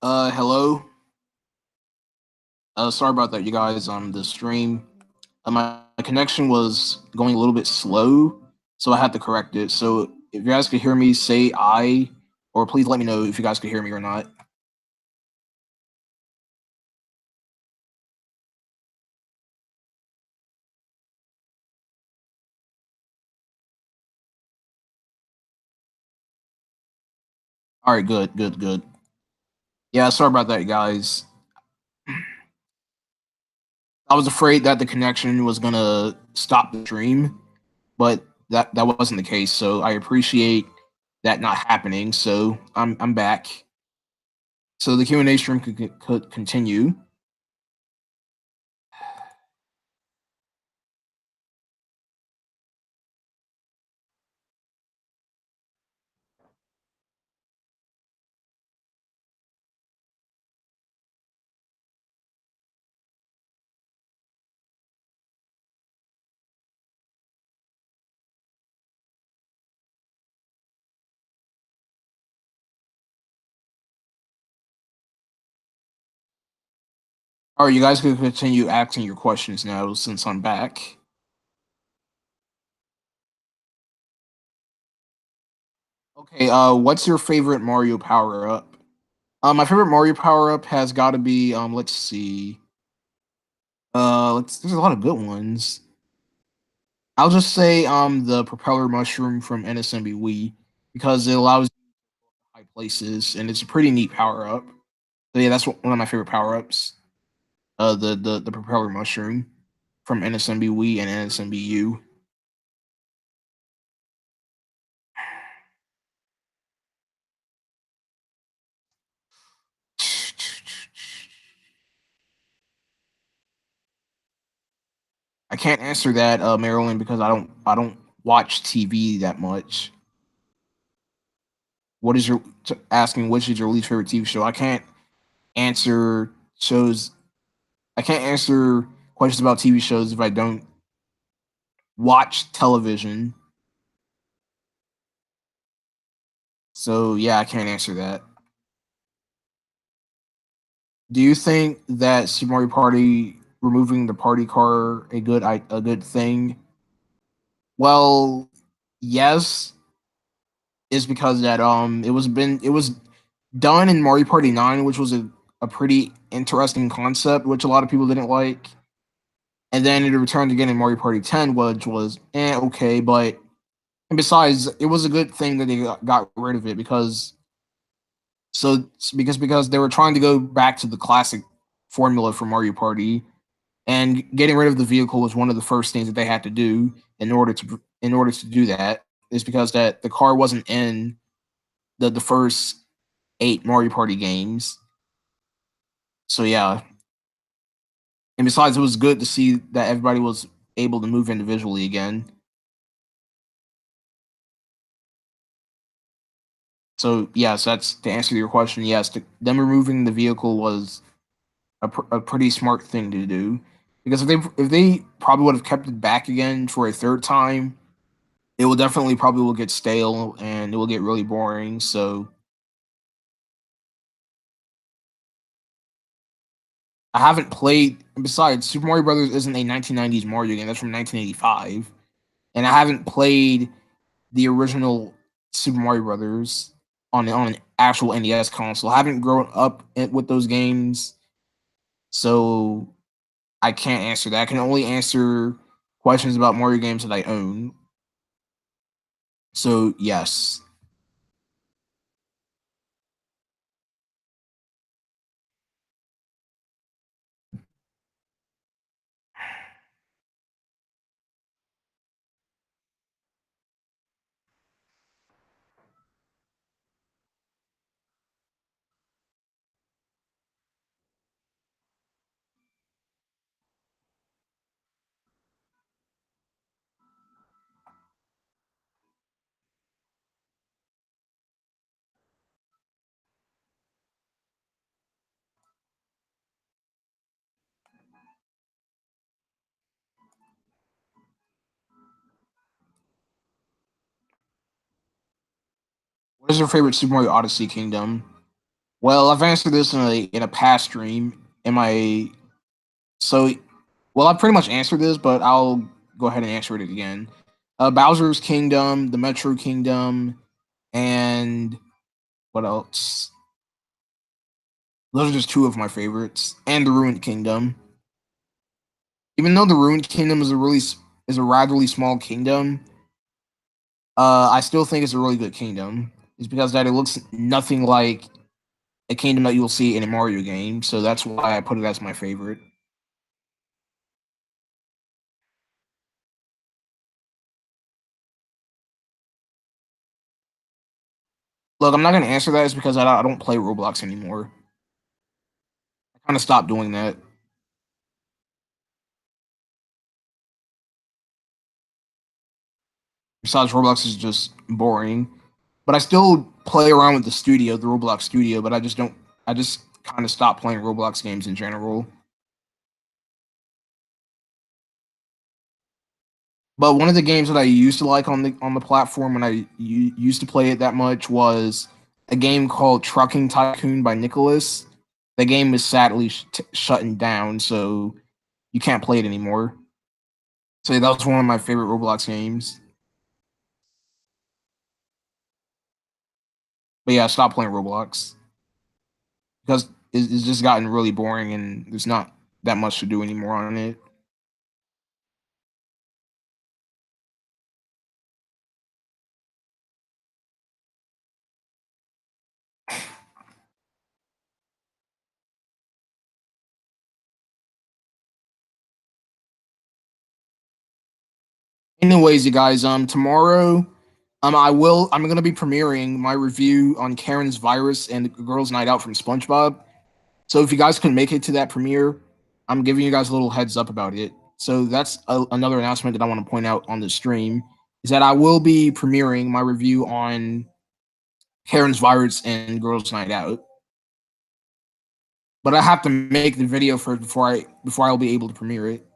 Hello? Sorry about that, you guys. The stream, my connection was going a little bit slow, so I had to correct it. So if you guys could hear me, say I, or please let me know if you guys could hear me or not. All right, good, good, good. Yeah, sorry about that, guys. I was afraid that the connection was gonna stop the stream, but that wasn't the case. So I appreciate that not happening. So I'm back. So the Q&A stream could continue. All right, you guys can continue asking your questions now since I'm back. Okay, what's your favorite Mario power up? My favorite Mario power up has got to be let's see. There's a lot of good ones. I'll just say the propeller mushroom from NSMB Wii because it allows you to high places and it's a pretty neat power up. So yeah, that's one of my favorite power ups. The propeller mushroom from NSMB Wii and NSMB U. I can't answer that, Marilyn, because I don't watch TV that much. What is your asking? Which is your least favorite TV show? I can't answer shows. I can't answer questions about TV shows if I don't watch television. So yeah, I can't answer that. Do you think that Super Mario Party removing the party car a good thing? Well, yes, is because that it was done in Mario Party 9, which was a pretty interesting concept, which a lot of people didn't like. And then it returned again in Mario Party 10, which was okay, but and besides, it was a good thing that they got rid of it because they were trying to go back to the classic formula for Mario Party, and getting rid of the vehicle was one of the first things that they had to do in order to do that. Is because that the car wasn't in the first 8 Mario Party games. So yeah, and besides, it was good to see that everybody was able to move individually again. So yes, that's to answer your question. Yes, them removing the vehicle was a pretty smart thing to do because if they probably would have kept it back again for a third time, it will definitely probably will get stale and it will get really boring. So I haven't played. Besides, Super Mario Brothers isn't a 1990s Mario game. That's from 1985, and I haven't played the original Super Mario Brothers on an actual NES console. I haven't grown up with those games, so I can't answer that. I can only answer questions about Mario games that I own. So yes. What is your favorite Super Mario Odyssey kingdom? Well, I've answered this in a past stream. Am I so? Well, I pretty much answered this, but I'll go ahead and answer it again. Bowser's Kingdom, the Metro Kingdom, and what else? Those are just two of my favorites, and the Ruined Kingdom. Even though the Ruined Kingdom is a rather small kingdom, I still think it's a really good kingdom. It's because that it looks nothing like a kingdom that you'll see in a Mario game. So that's why I put it as my favorite. Look, I'm not gonna answer that. Is because I don't play Roblox anymore. I kind of stopped doing that. Besides, Roblox is just boring. But I still play around with the studio, the Roblox studio. But I just don't. I just kind of stopped playing Roblox games in general. But one of the games that I used to like on the platform when I used to play it that much was a game called Trucking Tycoon by Nicholas. The game is sadly shutting down, so you can't play it anymore. So yeah, that was one of my favorite Roblox games. But yeah, I stopped playing Roblox because it's just gotten really boring and there's not that much to do anymore on it. Anyways, you guys, tomorrow, I'm gonna be premiering my review on Karen's Virus and the Girls' Night Out from SpongeBob. So if you guys can make it to that premiere, I'm giving you guys a little heads up about it. So that's another announcement that I want to point out on the stream is that I will be premiering my review on Karen's Virus and Girls' Night Out. But I have to make the video for before I'll be able to premiere it.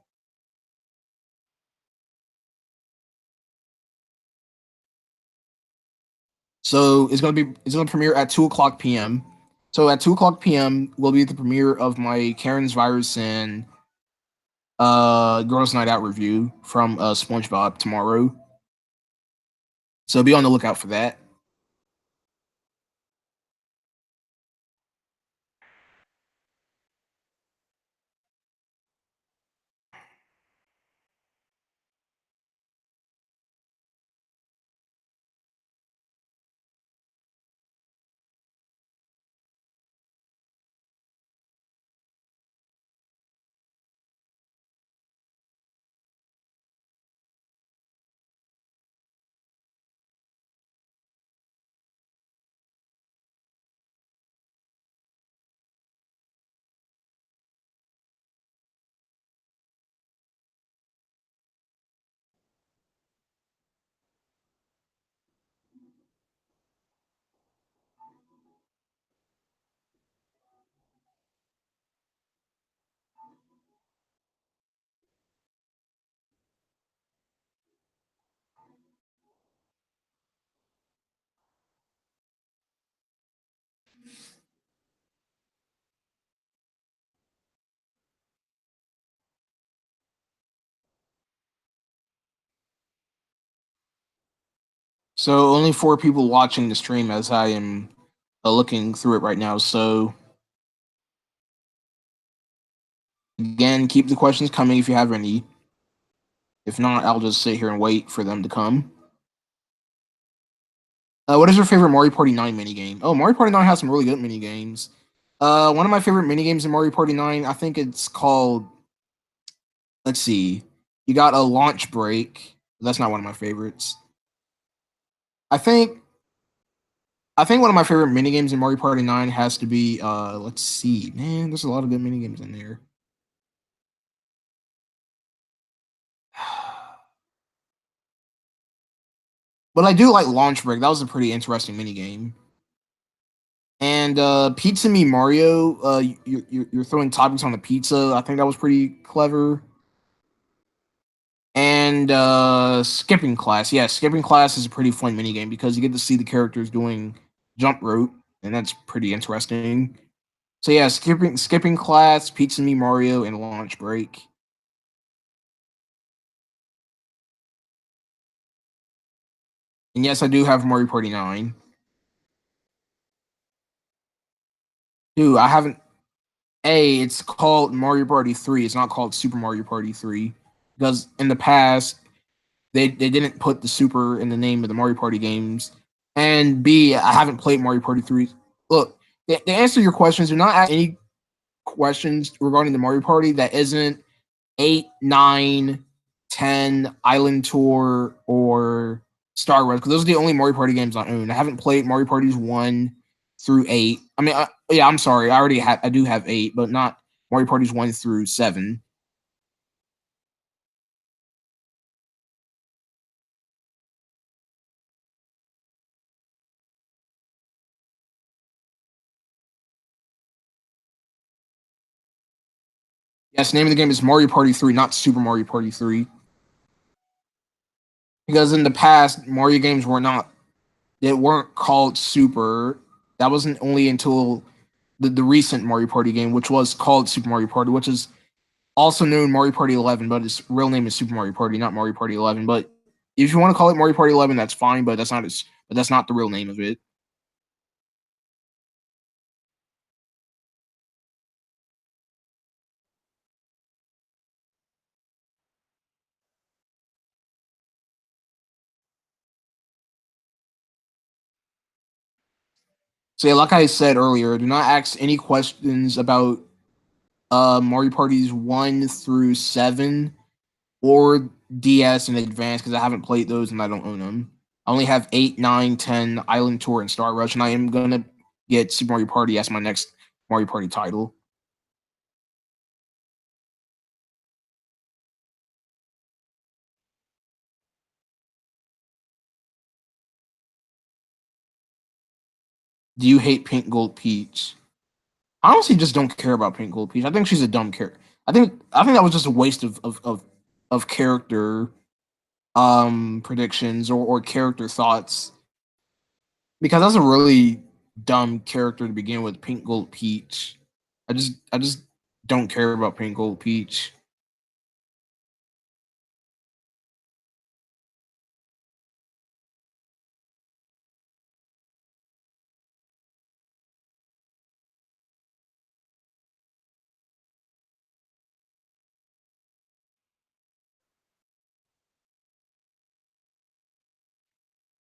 So it's gonna premiere at 2 o'clock p.m. So at 2 o'clock p.m. will be the premiere of my Karen's Virus and Girls Night Out review from SpongeBob tomorrow. So be on the lookout for that. So only 4 people watching the stream as I am looking through it right now. So again, keep the questions coming if you have any. If not, I'll just sit here and wait for them to come. What is your favorite Mario Party 9 minigame? Oh, Mario Party 9 has some really good minigames. One of my favorite minigames in Mario Party 9, I think it's called, let's see, you got a launch break. That's not one of my favorites. I think I think one of my favorite minigames in Mario Party 9 has to be let's see, man, there's a lot of good minigames in there. But I do like Launch Break. That was a pretty interesting minigame. And Pizza Me Mario, you're throwing toppings on the pizza. I think that was pretty clever. And Skipping Class. Yeah, Skipping Class is a pretty fun minigame because you get to see the characters doing jump rope, and that's pretty interesting. So yeah, skipping class, Pizza Me Mario, and Launch Break. And yes, I do have Mario Party 9. Dude, I haven't. It's called Mario Party 3. It's not called Super Mario Party 3 because in the past they didn't put the Super in the name of the Mario Party games. And B, I haven't played Mario Party 3. Look, To answer your questions, do not ask any questions regarding the Mario Party that isn't 8, 9, 10, Island Tour, or Star Rush, because those are the only Mario Party games I own. I haven't played Mario Parties 1 through 8. I mean, yeah, I'm sorry. I do have 8, but not Mario Parties 1 through 7. Yes, the name of the game is Mario Party 3, not Super Mario Party 3. Because in the past, Mario games they weren't called Super. That wasn't only until the recent Mario Party game, which was called Super Mario Party, which is also known Mario Party 11, but its real name is Super Mario Party, not Mario Party 11. But if you want to call it Mario Party 11, that's fine, but that's not the real name of it. So yeah, like I said earlier, do not ask any questions about Mario Parties 1 through 7 or DS in advance because I haven't played those and I don't own them. I only have 8, 9, 10, Island Tour, and Star Rush, and I am gonna get Super Mario Party as my next Mario Party title. Do you hate Pink Gold Peach? I honestly just don't care about Pink Gold Peach. I think she's a dumb character. I think that was just a waste of character predictions or character thoughts because that's a really dumb character to begin with. Pink Gold Peach. I just don't care about Pink Gold Peach.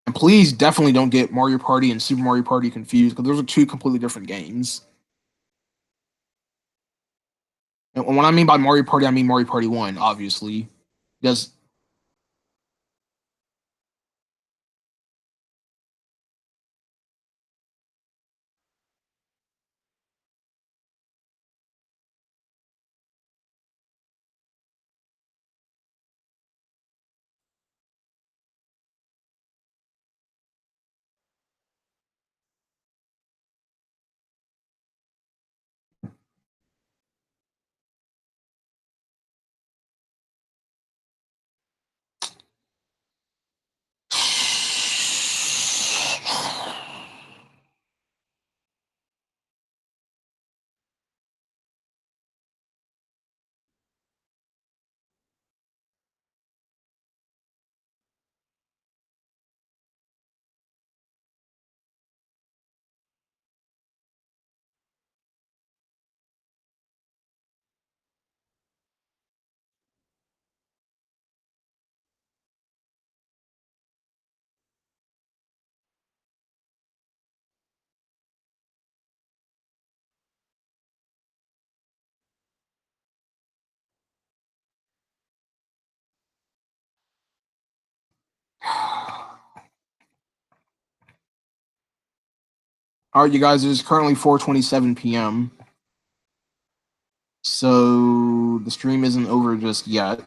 And please definitely don't get Mario Party and Super Mario Party confused because those are two completely different games. And when I mean by Mario Party, I mean Mario Party 1, obviously. Because all right, you guys, it is currently 4:27 p.m. So the stream isn't over just yet.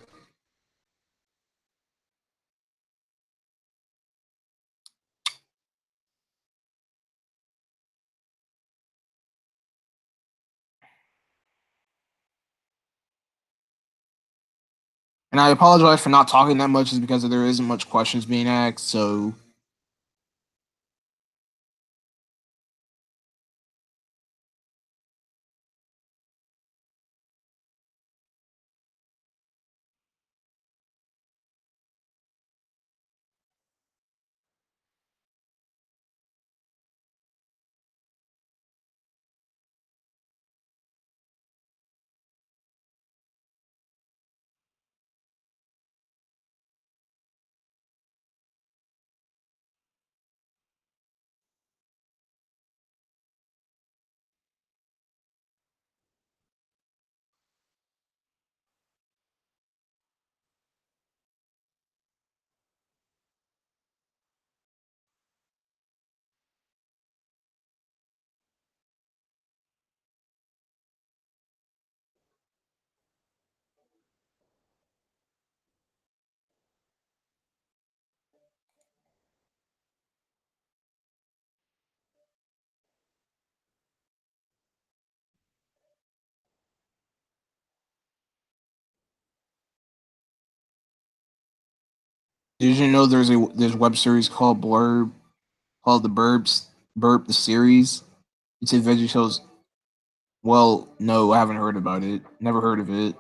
And I apologize for not talking that much, is because there isn't much questions being asked. So Did you know there's a web series called the Burp the series? It's a veggie shows. Well, no, I haven't heard about it. Never heard of it.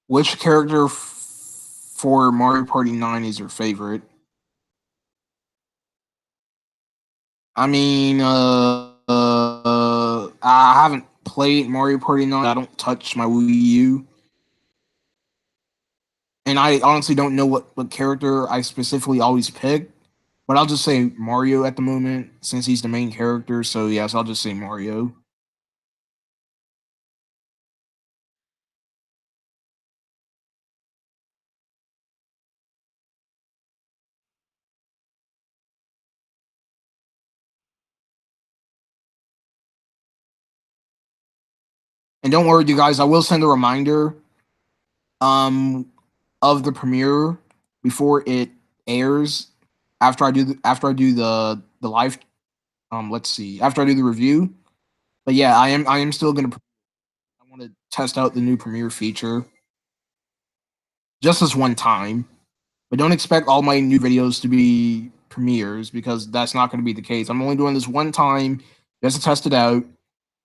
Which character for Mario Party 9 is your favorite? I mean, I haven't played Mario Party 9. I don't touch my Wii U, and I honestly don't know what character I specifically always pick. But I'll just say Mario at the moment since he's the main character. So yes, I'll just say Mario. And don't worry, you guys, I will send a reminder um of the premiere before it airs after I do the live let's see, after I do the review. But yeah, I am still gonna I want to test out the new premiere feature just this one time. But don't expect all my new videos to be premieres because that's not going to be the case. I'm only doing this one time just to test it out,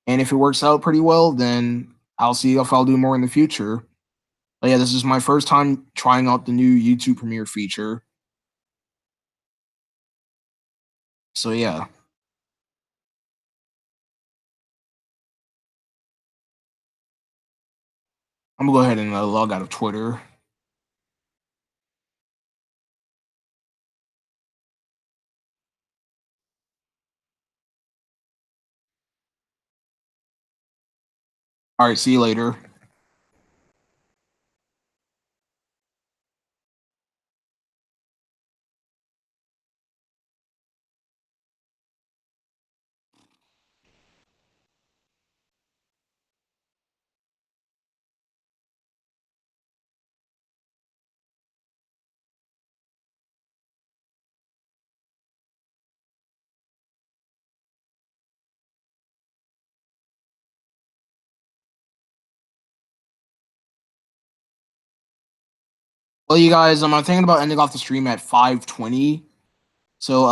and if it works out pretty well, then I'll see if I'll do more in the future. But yeah, this is my first time trying out the new YouTube Premiere feature. So yeah, I'm gonna go ahead and log out of Twitter. All right, see you later. Well, you guys, I'm thinking about ending off the stream at 5:20. So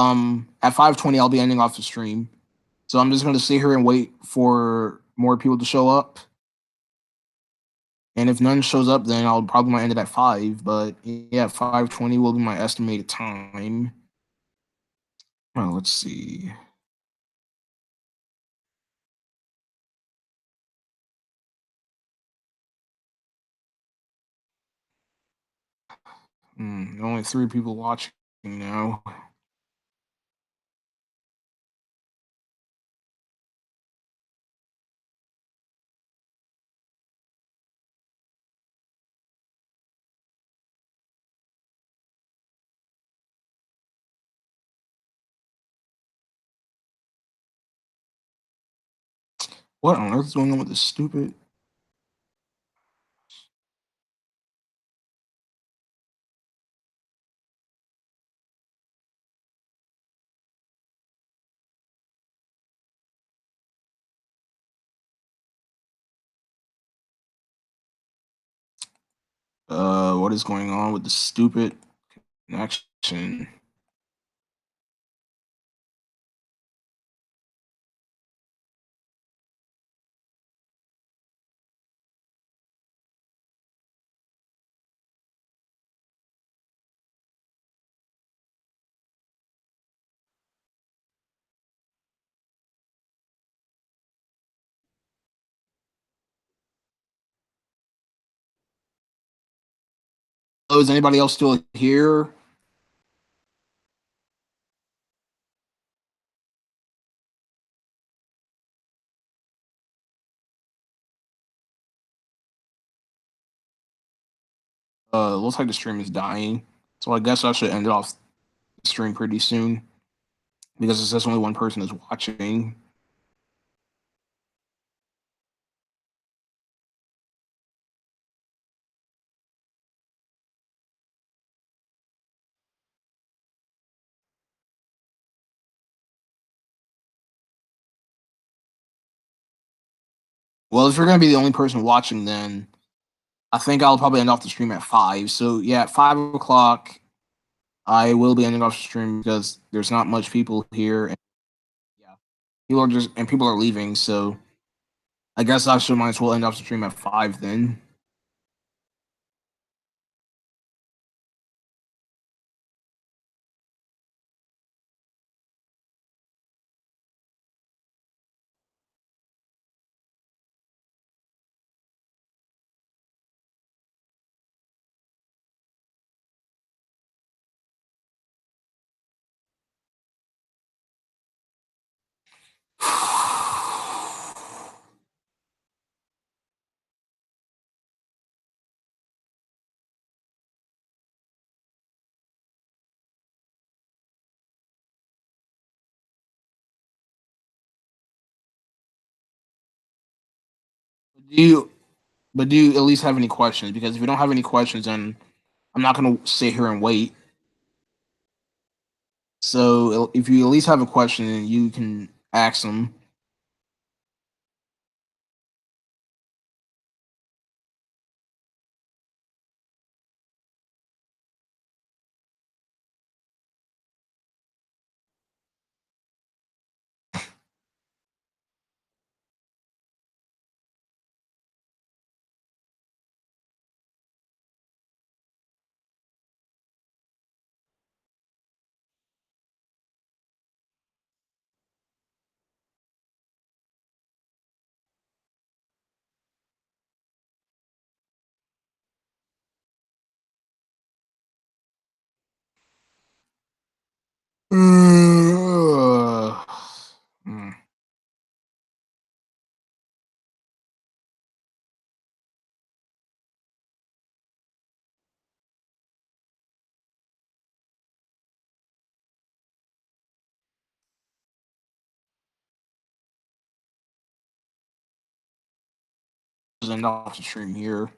at 5:20, I'll be ending off the stream. So I'm just gonna sit here and wait for more people to show up. And if none shows up, then I'll probably might end it at 5. But yeah, 5:20 will be my estimated time. Oh, let's see. Only 3 people watching now. What on earth is going on with this stupid? What is going on with the stupid connection? Oh, is anybody else still here? Looks like the stream is dying. So I guess I should end off the stream pretty soon because it says only one person is watching. Well, if you're gonna be the only person watching, then I think I'll probably end off the stream at 5. So yeah, at 5 o'clock, I will be ending off the stream because there's not much people here, and yeah, people are leaving. So I guess I should might as well end off the stream at 5 then. Do you but do you at least have any questions? Because if you don't have any questions, then I'm not gonna sit here and wait. So if you at least have a question, then you can ask them. Hmm. End off the stream here.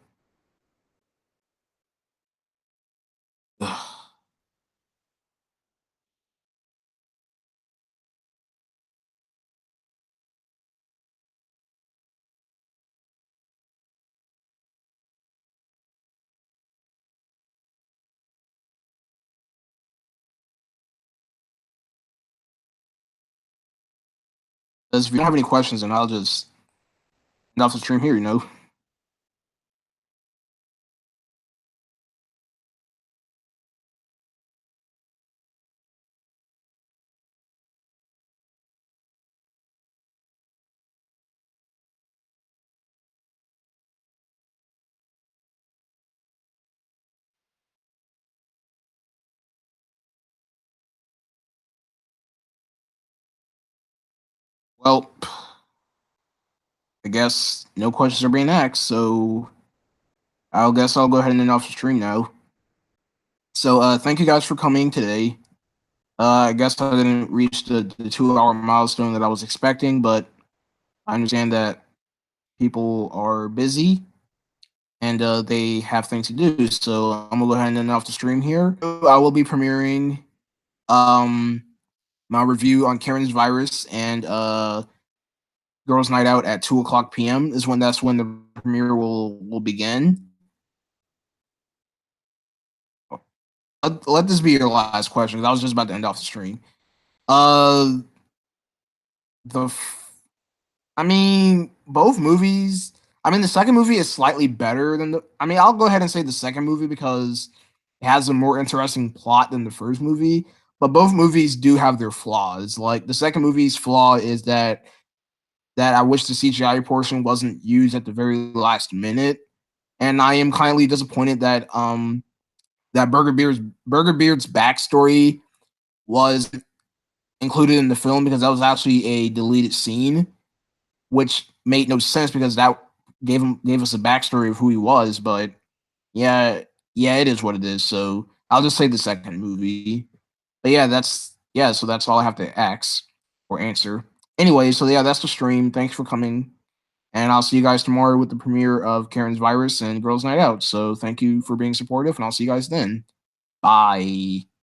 Because if you don't have any questions, then I'll just end off the stream here. Well, I guess no questions are being asked, so I guess I'll go ahead and end off the stream now. So thank you guys for coming today. I guess I didn't reach the 2 hour milestone that I was expecting, but I understand that people are busy and they have things to do. So I'm gonna go ahead and end off the stream here. I will be premiering um my review on Karen's virus and Girls Night Out at 2 o'clock p.m. is when the premiere will begin. Let this be your last question. I was just about to end off the stream. Uh, the I mean, both movies. I mean, the second movie is slightly better than the. I mean, I'll go ahead and say the second movie because it has a more interesting plot than the first movie. But both movies do have their flaws. Like the second movie's flaw is that I wish the CGI portion wasn't used at the very last minute, and I am kindly disappointed that that Burger Beard's backstory was included in the film because that was actually a deleted scene, which made no sense because that gave us a backstory of who he was. But yeah, yeah, it is what it is. So I'll just say the second movie. But yeah. So that's all I have to ask or answer. Anyway, so yeah, that's the stream. Thanks for coming, and I'll see you guys tomorrow with the premiere of Karen's Virus and Girls Night Out. So thank you for being supportive, and I'll see you guys then. Bye.